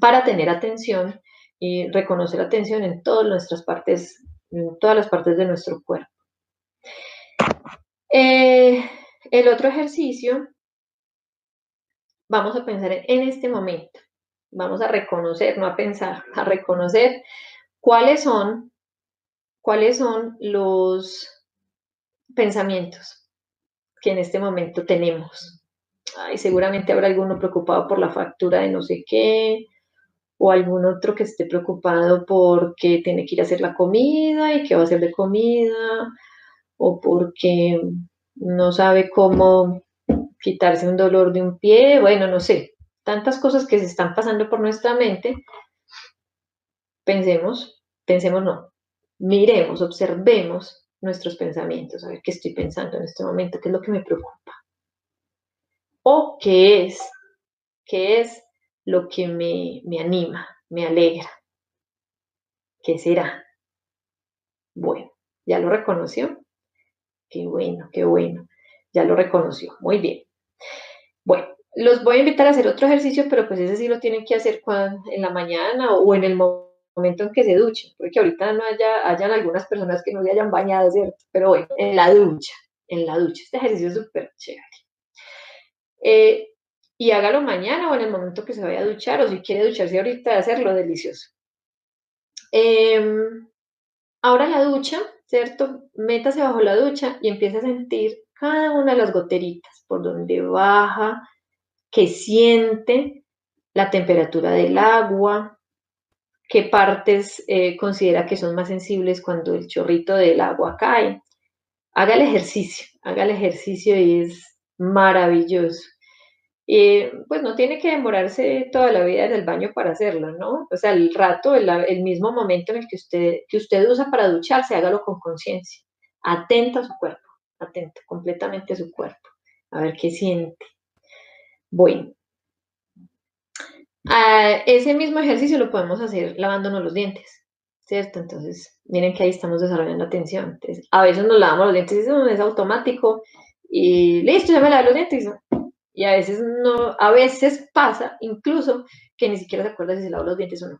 para tener atención y reconocer atención en todas las partes de nuestro cuerpo. Eh, el otro ejercicio, vamos a pensar en este momento, vamos a reconocer, no a pensar, a reconocer cuáles son, cuáles son los pensamientos que en este momento tenemos. Ay, seguramente habrá alguno preocupado por la factura de no sé qué, o algún otro que esté preocupado porque tiene que ir a hacer la comida y qué va a hacer de comida, o porque no sabe cómo quitarse un dolor de un pie, bueno, no sé, tantas cosas que se están pasando por nuestra mente. Pensemos no, miremos, observemos nuestros pensamientos, a ver qué estoy pensando en este momento, qué es lo que me preocupa, o qué es lo que me anima, me alegra, qué será. Bueno, ¿ya lo reconoció? Qué bueno, ya lo reconoció, muy bien. Bueno, los voy a invitar a hacer otro ejercicio, pero pues ese sí lo tienen que hacer en la mañana o en el momento en que se duchen, porque ahorita no hayan algunas personas que no se hayan bañado, ¿cierto? Pero bueno, en la ducha, este ejercicio es súper chévere. Y hágalo mañana o en el momento que se vaya a duchar, o si quiere ducharse ahorita, hacerlo delicioso. Ahora la ducha, ¿cierto? Métase bajo la ducha y empieza a sentir cada una de las goteritas, por donde baja, que siente la temperatura del agua, qué partes considera que son más sensibles cuando el chorrito del agua cae. Haga el ejercicio y es maravilloso. Pues no tiene que demorarse toda la vida en el baño para hacerlo, ¿no? O sea, el rato, el mismo momento en el que usted usa para ducharse, hágalo con conciencia. Atento a su cuerpo, atento completamente a su cuerpo. A ver qué siente. Bueno, ese mismo ejercicio lo podemos hacer lavándonos los dientes, ¿cierto? Entonces, miren que ahí estamos desarrollando atención. Entonces, a veces nos lavamos los dientes, eso es automático y listo, ya me lavé los dientes. Y a veces no, a veces pasa incluso que ni siquiera se acuerda si se lavó los dientes o no,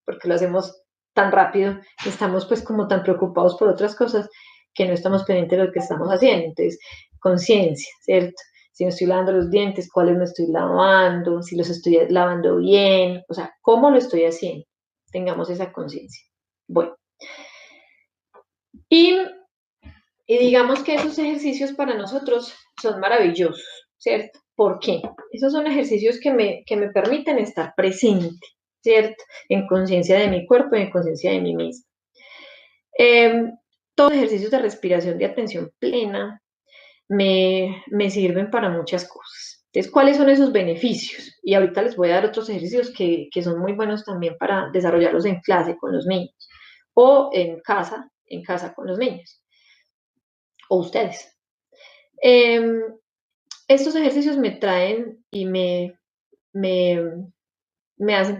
porque lo hacemos tan rápido, estamos pues como tan preocupados por otras cosas que no estamos pendientes de lo que estamos haciendo. Entonces, conciencia, ¿cierto? Si me estoy lavando los dientes, cuáles me estoy lavando, si los estoy lavando bien, o sea, cómo lo estoy haciendo. Tengamos esa conciencia. Bueno, y, y digamos que esos ejercicios para nosotros son maravillosos, ¿cierto? ¿Por qué? Esos son ejercicios que me permiten estar presente, ¿cierto? En conciencia de mi cuerpo y en conciencia de mí misma. Todos los ejercicios de respiración de atención plena me sirven para muchas cosas. Entonces, ¿cuáles son esos beneficios? Y ahorita les voy a dar otros ejercicios que son muy buenos también para desarrollarlos en clase con los niños o en casa con los niños o ustedes. Estos ejercicios me traen y me, me hacen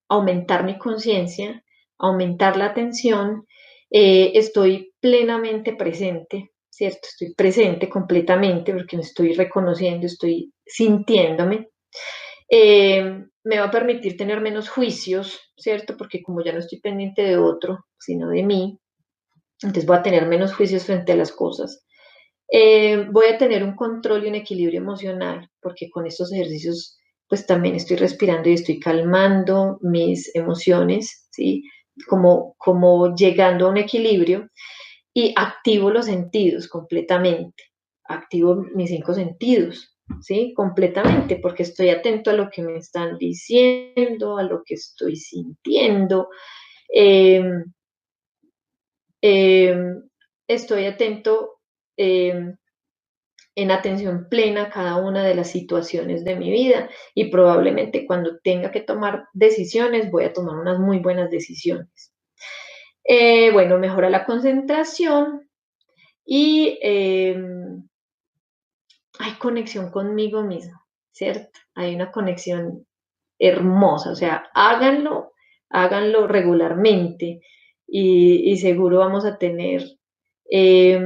aumentar mi conciencia, aumentar la atención, estoy plenamente presente, ¿cierto? Estoy presente completamente porque me estoy reconociendo, estoy sintiéndome. Me va a permitir tener menos juicios, ¿cierto? Porque como ya no estoy pendiente de otro, sino de mí, entonces voy a tener menos juicios frente a las cosas. Voy a tener un control y un equilibrio emocional, porque con estos ejercicios pues también estoy respirando y estoy calmando mis emociones, ¿sí? Como llegando a un equilibrio y activo los sentidos completamente, activo mis 5 sentidos, ¿sí? Completamente, porque estoy atento a lo que me están diciendo, a lo que estoy sintiendo. Eh, eh, Estoy atento en atención plena a cada una de las situaciones de mi vida y probablemente cuando tenga que tomar decisiones voy a tomar unas muy buenas decisiones. Bueno, mejora la concentración y hay conexión conmigo mismo, ¿cierto? Hay una conexión hermosa, o sea, háganlo regularmente y seguro vamos a tener eh,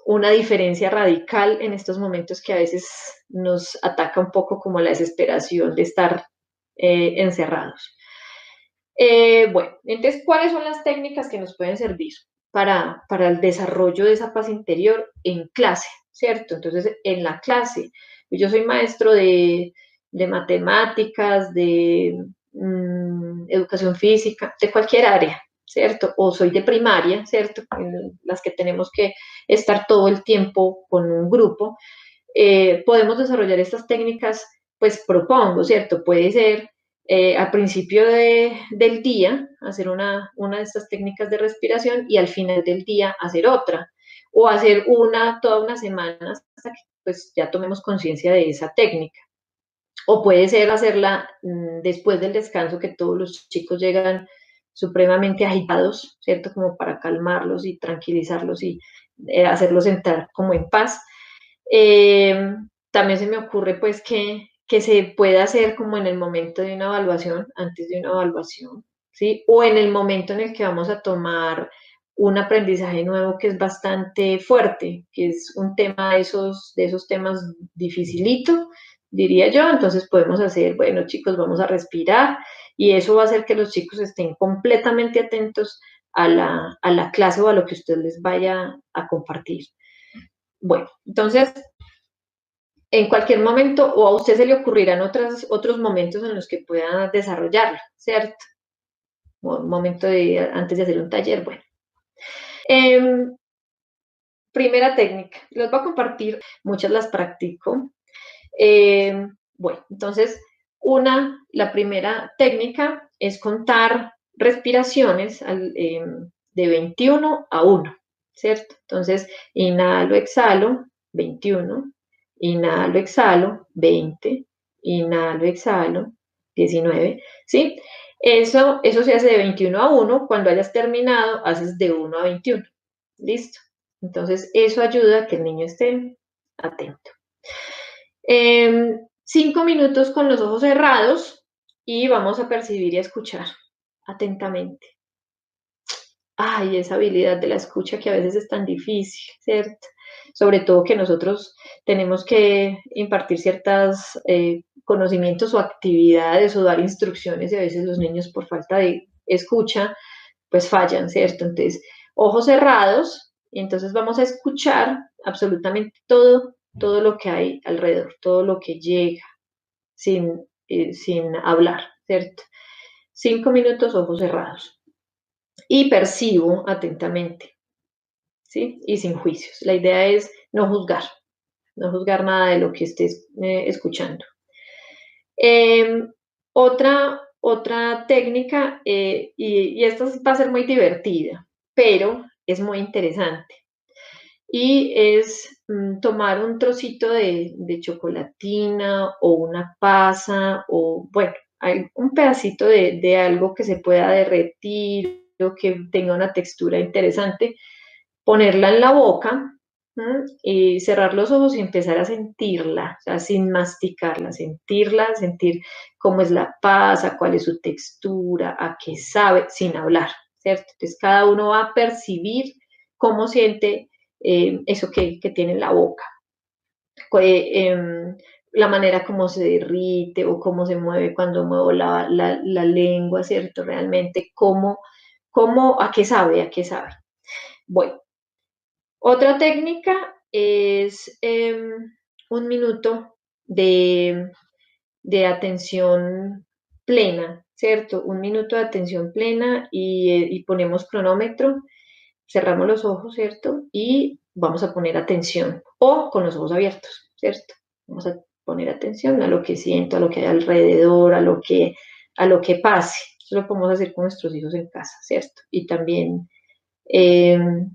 una diferencia radical en estos momentos que a veces nos ataca un poco como la desesperación de estar encerrados. Bueno, entonces, ¿cuáles son las técnicas que nos pueden servir para el desarrollo de esa paz interior en clase? ¿Cierto? Entonces, en la clase, yo soy maestro de matemáticas, de educación física, de cualquier área, ¿cierto? O soy de primaria, ¿cierto? En las que tenemos que estar todo el tiempo con un grupo. Podemos desarrollar estas técnicas, pues propongo, ¿cierto? Puede ser al principio del día hacer una de estas técnicas de respiración y al final del día hacer otra. O hacer toda una semana hasta que pues ya tomemos conciencia de esa técnica. O puede ser hacerla después del descanso que todos los chicos llegan supremamente agitados, ¿cierto? Como para calmarlos y tranquilizarlos y hacerlos entrar como en paz. Eh, También se me ocurre pues que se pueda hacer como en el momento de una evaluación, antes de una evaluación, ¿sí? O en el momento en el que vamos a tomar un aprendizaje nuevo que es bastante fuerte, que es un tema de esos temas dificilito, diría yo. Entonces podemos hacer, bueno chicos, vamos a respirar y eso va a hacer que los chicos estén completamente atentos a la clase o a lo que usted les vaya a compartir. Bueno, entonces, en cualquier momento o a usted se le ocurrirán otros momentos en los que pueda desarrollarlo, ¿cierto? Un momento antes de hacer un taller, bueno. Eh, Primera técnica, les voy a compartir, muchas las practico. Bueno, entonces, la primera técnica es contar respiraciones de 21 a 1, ¿cierto? Entonces, inhalo, exhalo, 21, inhalo, exhalo, 20, inhalo, exhalo, 19, ¿sí? Eso se hace de 21 a 1, cuando hayas terminado, haces de 1 a 21, ¿listo? Entonces, eso ayuda a que el niño esté atento. 5 minutos con los ojos cerrados y vamos a percibir y a escuchar atentamente. Ay, esa habilidad de la escucha que a veces es tan difícil, ¿cierto? Sobre todo que nosotros tenemos que impartir ciertos conocimientos o actividades o dar instrucciones y a veces los niños por falta escucha, pues fallan, ¿cierto? Entonces, ojos cerrados, y entonces vamos a escuchar absolutamente todo lo que hay alrededor, todo lo que llega sin hablar, ¿cierto? 5 minutos, ojos cerrados. Y percibo atentamente, ¿sí? Y sin juicios. La idea es no juzgar nada de lo que estés escuchando. Otra técnica, y esta va a ser muy divertida, pero es muy interesante, y es tomar un trocito de chocolatina o una pasa o, bueno, un pedacito de algo que se pueda derretir o que tenga una textura interesante, ponerla en la boca, y cerrar los ojos y empezar a sentirla, o sea, sin masticarla, sentirla, sentir cómo es la pasa, cuál es su textura, a qué sabe, sin hablar, ¿cierto? Entonces cada uno va a percibir cómo siente eso que tiene en la boca, la manera como se derrite o cómo se mueve cuando muevo la lengua, ¿cierto? Realmente a qué sabe, a qué sabe. Bueno, otra técnica es 1 minuto de, de atención plena, ¿cierto? 1 minuto de atención plena y ponemos cronómetro, cerramos los ojos, ¿cierto? Y vamos a poner atención o con los ojos abiertos, ¿cierto? Vamos a poner atención a lo que siento, a lo que hay alrededor, a lo que pase. Eso lo podemos hacer con nuestros hijos en casa, ¿cierto? Y también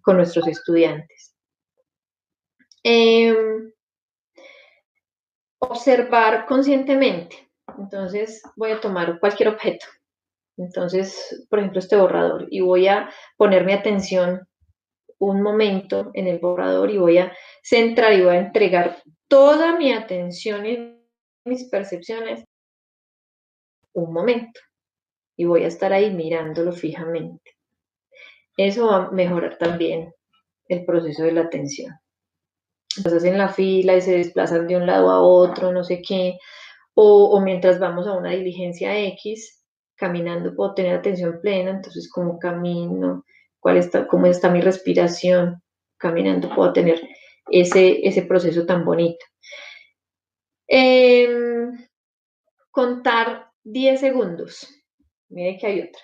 con nuestros estudiantes. Observar conscientemente. Entonces voy a tomar cualquier objeto. Entonces, por ejemplo, este borrador, y voy a poner mi atención un momento en el borrador y voy a centrar y voy a entregar toda mi atención y mis percepciones un momento. Y voy a estar ahí mirándolo fijamente. Eso va a mejorar también el proceso de la atención. Entonces en la fila y se desplazan de un lado a otro, no sé qué, o mientras vamos a una diligencia X, caminando puedo tener atención plena, entonces cómo camino, cómo está mi respiración, caminando puedo tener ese proceso tan bonito. Contar 10 segundos. Mire que hay otra.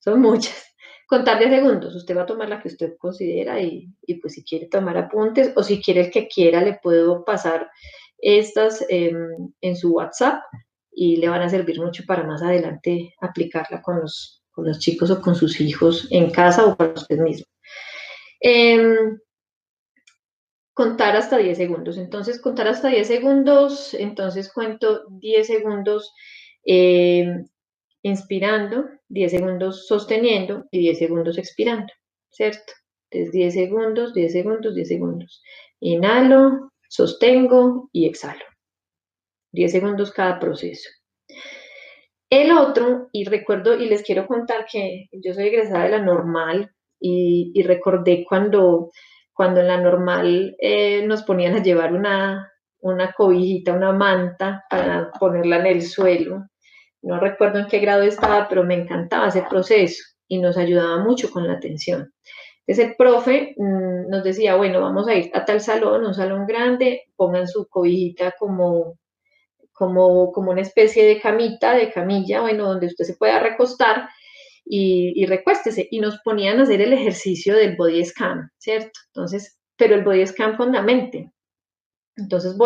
Son muchas. Contar 10 segundos. Usted va a tomar la que usted considera y pues si quiere tomar apuntes o si quiere el que quiera, le puedo pasar estas en su WhatsApp y le van a servir mucho para más adelante aplicarla con los chicos o con sus hijos en casa o para usted mismo. Contar hasta 10 segundos. Entonces, contar hasta 10 segundos, entonces cuento 10 segundos inspirando, 10 segundos sosteniendo y 10 segundos expirando, ¿cierto? Entonces, 10 segundos, 10 segundos, 10 segundos. Inhalo, sostengo y exhalo. 10 segundos cada proceso. El otro, y recuerdo, y les quiero contar que yo soy egresada de la normal y recordé cuando en la normal nos ponían a llevar una cobijita, una manta para ponerla en el suelo. No recuerdo en qué grado estaba, pero me encantaba ese proceso y nos ayudaba mucho con la atención. Entonces el profe nos decía, bueno, vamos a ir a tal salón, un salón grande, pongan su cobijita como una especie de camita, de camilla, bueno, donde usted se pueda recostar y recuéstese. Y nos ponían a hacer el ejercicio del body scan, ¿cierto? Entonces, pero el body scan con la mente. Entonces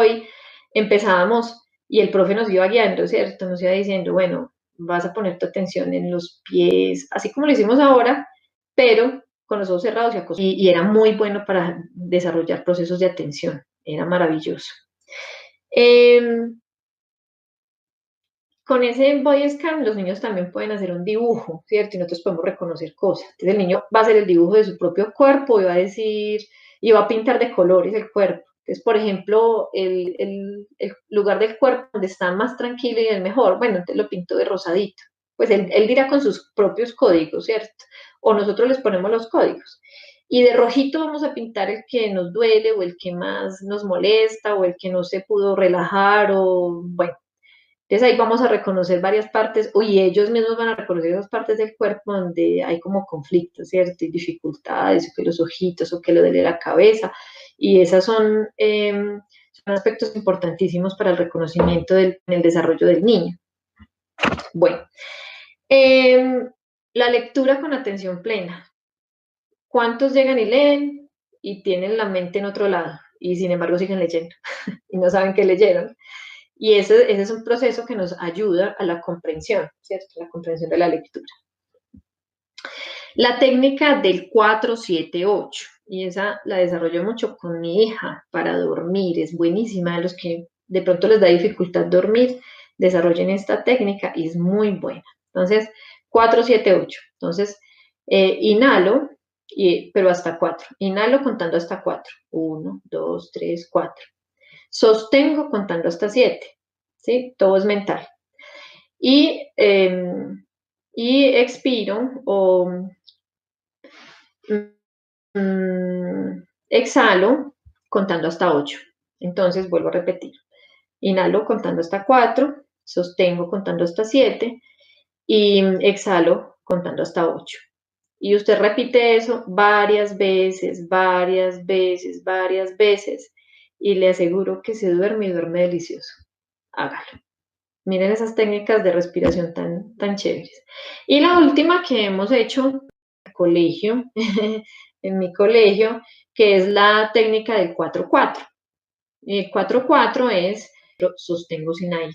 empezábamos y el profe nos iba guiando, ¿cierto? Nos iba diciendo, bueno, vas a poner tu atención en los pies, así como lo hicimos ahora, pero con los ojos cerrados y era muy bueno para desarrollar procesos de atención, era maravilloso. Con ese body scan los niños también pueden hacer un dibujo, ¿cierto? Y nosotros podemos reconocer cosas. Entonces el niño va a hacer el dibujo de su propio cuerpo y va a decir, y va a pintar de colores el cuerpo. Entonces, por ejemplo, el lugar del cuerpo donde está más tranquilo y el mejor, bueno, entonces lo pinto de rosadito. Pues él dirá con sus propios códigos, ¿cierto? O nosotros les ponemos los códigos. Y de rojito vamos a pintar el que nos duele o el que más nos molesta o el que no se pudo relajar o, bueno, Entonces ahí vamos a reconocer varias partes, y ellos mismos van a reconocer esas partes del cuerpo donde hay como conflictos, ¿cierto? Y dificultades, o que los ojitos, o que lo de la cabeza, y esas son aspectos importantísimos para el reconocimiento en el desarrollo del niño. Bueno, la lectura con atención plena. ¿Cuántos llegan y leen y tienen la mente en otro lado y sin embargo siguen leyendo y no saben qué leyeron? Y ese es un proceso que nos ayuda a la comprensión, ¿cierto? La comprensión de la lectura. La técnica del 4-7-8, y esa la desarrollo mucho con mi hija para dormir, es buenísima. A los que de pronto les da dificultad dormir, desarrollen esta técnica y es muy buena. Entonces, 4-7-8. Entonces, inhalo, pero hasta 4. Inhalo contando hasta 4. 1, 2, 3, 4. Sostengo contando hasta 7. ¿Sí? Todo es mental. Y expiro o exhalo contando hasta 8. Entonces vuelvo a repetir. Inhalo contando hasta 4, sostengo contando hasta 7 y exhalo contando hasta 8. Y usted repite eso varias veces, varias veces, varias veces y le aseguro que se duerme y duerme delicioso. Hágalo. Miren esas técnicas de respiración tan chéveres. Y la última que hemos hecho en el colegio, en mi colegio, que es la técnica del 4-4. El 4-4 es sostengo sin aire.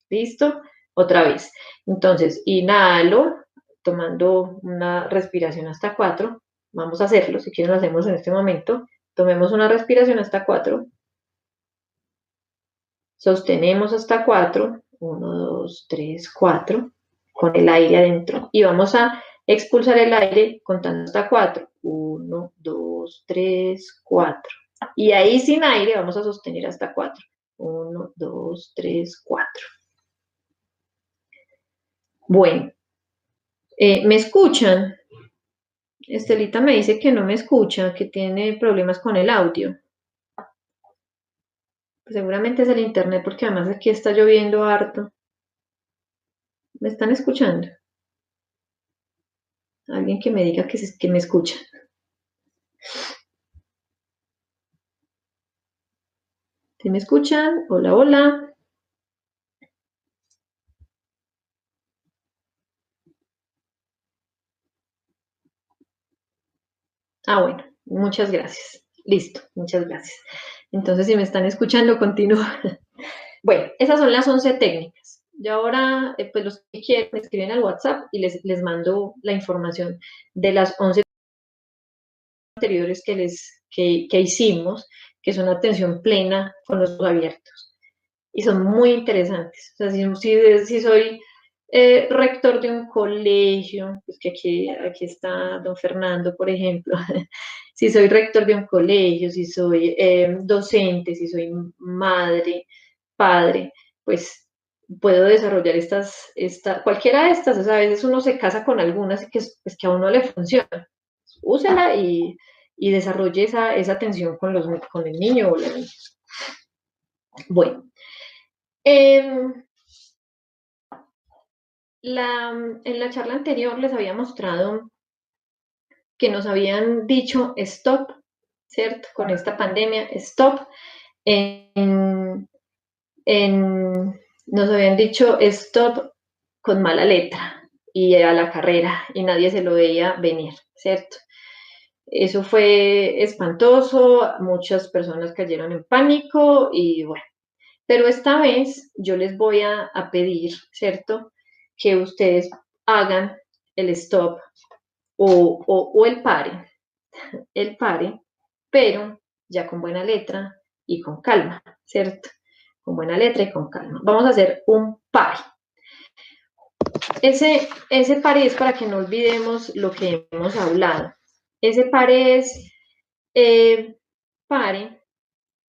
¿Listo? Otra vez. Entonces, inhalo, tomando una respiración hasta 4. Vamos a hacerlo, si quieren lo hacemos en este momento. Tomemos una respiración hasta 4. Sostenemos hasta 4. 1, 2, 3, 4. Con el aire adentro. Y vamos a expulsar el aire contando hasta 4. 1, 2, 3, 4. Y ahí sin aire vamos a sostener hasta 4. 1, 2, 3, 4. Bueno, ¿me escuchan? Estelita me dice que no me escucha, que tiene problemas con el audio. Pues seguramente es el internet porque además aquí está lloviendo harto. ¿Me están escuchando? Alguien que me diga que me escucha. ¿Sí me escuchan? Hola, hola. Ah, bueno, muchas gracias. Listo, muchas gracias. Entonces, si me están escuchando, continúo. Bueno, esas son las 11 técnicas. Y ahora, pues los que quieran, me escriben al WhatsApp y les mando la información de las 11 anteriores que hicimos, que son atención plena con los ojos abiertos. Y son muy interesantes. O sea, si soy rector de un colegio, pues que aquí está don Fernando, por ejemplo, si soy rector de un colegio, si soy docente, si soy madre, padre, pues puedo desarrollar cualquiera de estas. O sea, a veces uno se casa con algunas y pues, que a uno le funciona. Úsela y desarrolle esa atención con el niño o la niña. Bueno, en la charla anterior les había mostrado que nos habían dicho stop, ¿cierto? Con esta pandemia, stop. Nos habían dicho stop con mala letra y era la carrera y nadie se lo veía venir, ¿cierto? Eso fue espantoso, muchas personas cayeron en pánico y bueno, pero esta vez yo les voy a pedir, ¿cierto? Que ustedes hagan el stop o el pare, pero ya con buena letra y con calma, ¿cierto? Con buena letra y con calma. Vamos a hacer un pare. Ese pare es para que no olvidemos lo que hemos hablado. Ese pare es pare,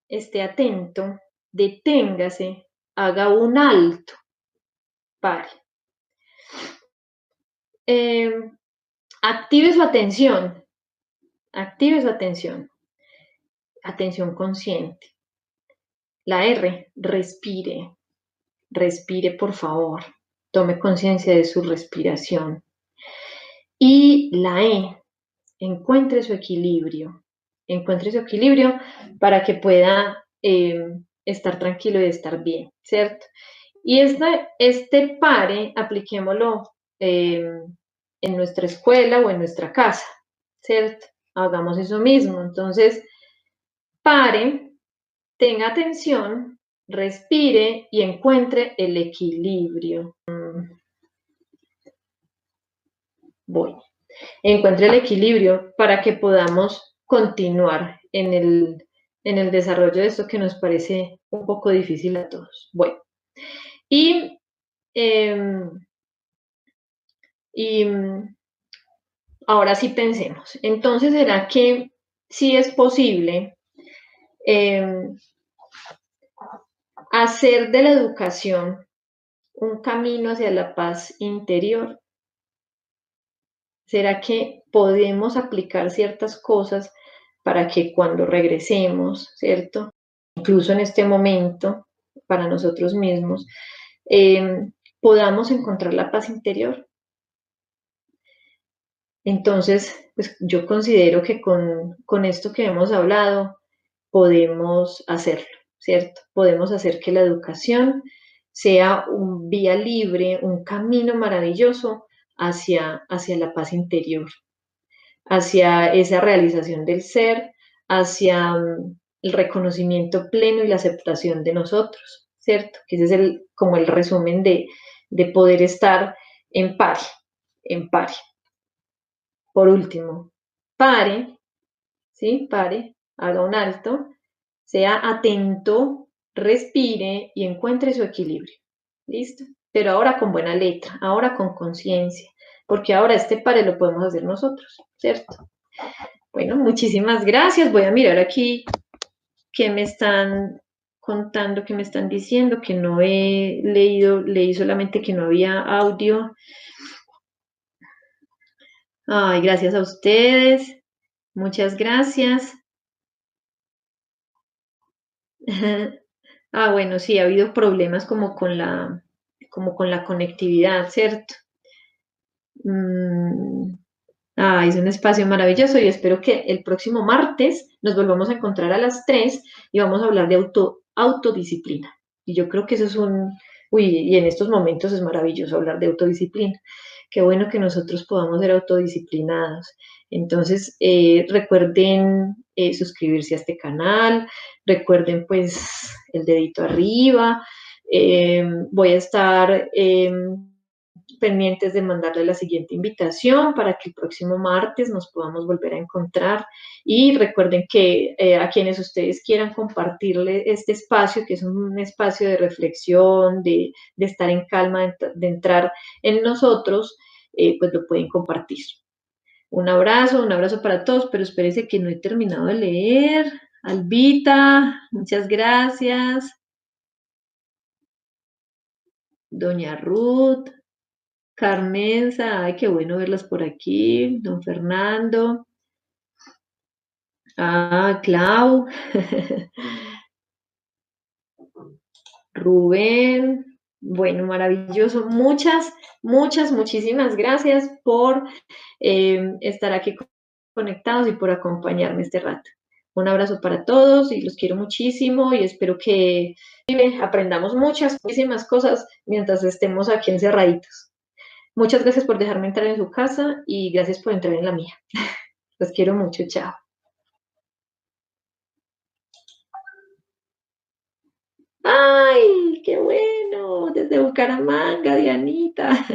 esté atento, deténgase, haga un alto, pare. Active su atención, atención consciente. La R, respire, respire por favor, tome conciencia de su respiración. Y la E, encuentre su equilibrio para que pueda estar tranquilo y estar bien, ¿cierto? Y este pare, apliquémoslo en nuestra escuela o en nuestra casa, ¿cierto? Hagamos eso mismo. Entonces, pare, tenga atención, respire y encuentre el equilibrio. Voy. Encuentre el equilibrio para que podamos continuar en el desarrollo de esto que nos parece un poco difícil a todos. Bueno, y, eh, y ahora sí pensemos. Entonces, ¿será que sí es posible eh, hacer de la educación un camino hacia la paz interior? ¿Será que podemos aplicar ciertas cosas para que cuando regresemos, ¿cierto? Incluso en este momento, para nosotros mismos, eh, podamos encontrar la paz interior? Entonces, pues yo considero que con esto que hemos hablado podemos hacerlo, ¿cierto? Podemos hacer que la educación sea un vía libre, un camino maravilloso hacia la paz interior, hacia esa realización del ser, hacia el reconocimiento pleno y la aceptación de nosotros, ¿cierto? Que ese es como el resumen de poder estar en paz, en paz. Por último, pare, ¿sí? Pare, haga un alto, sea atento, respire y encuentre su equilibrio. ¿Listo? Pero ahora con buena letra, ahora con conciencia, porque ahora este pare lo podemos hacer nosotros, ¿cierto? Bueno, muchísimas gracias. Voy a mirar aquí qué me están contando, qué me están diciendo, que no he leído, leí solamente que no había audio. Ay, gracias a ustedes. Muchas gracias. Ah, bueno, sí, ha habido problemas como con la conectividad, ¿cierto? Mm, es un espacio maravilloso y espero que el próximo martes nos volvamos a encontrar a las 3 y vamos a hablar de autodisciplina. Y yo creo que eso es y en estos momentos es maravilloso hablar de autodisciplina. Qué bueno que nosotros podamos ser autodisciplinados. Entonces, recuerden suscribirse a este canal, recuerden pues el dedito arriba. Voy a estar pendientes de mandarle la siguiente invitación para que el próximo martes nos podamos volver a encontrar. Y recuerden que a quienes ustedes quieran compartirle este espacio, que es un espacio de reflexión, de estar en calma, de entrar en nosotros, pues lo pueden compartir. Un abrazo para todos, pero espérense que no he terminado de leer. Albita, muchas gracias. Doña Ruth, Carmenza, ay, qué bueno verlas por aquí. Don Fernando. Clau. Rubén. Bueno, maravilloso. Muchísimas gracias por estar aquí conectados y por acompañarme este rato. Un abrazo para todos y los quiero muchísimo y espero que aprendamos muchísimas cosas mientras estemos aquí encerraditos. Muchas gracias por dejarme entrar en su casa y gracias por entrar en la mía. Los quiero mucho, chao. ¡Ay, qué bueno! Desde Bucaramanga, Dianita.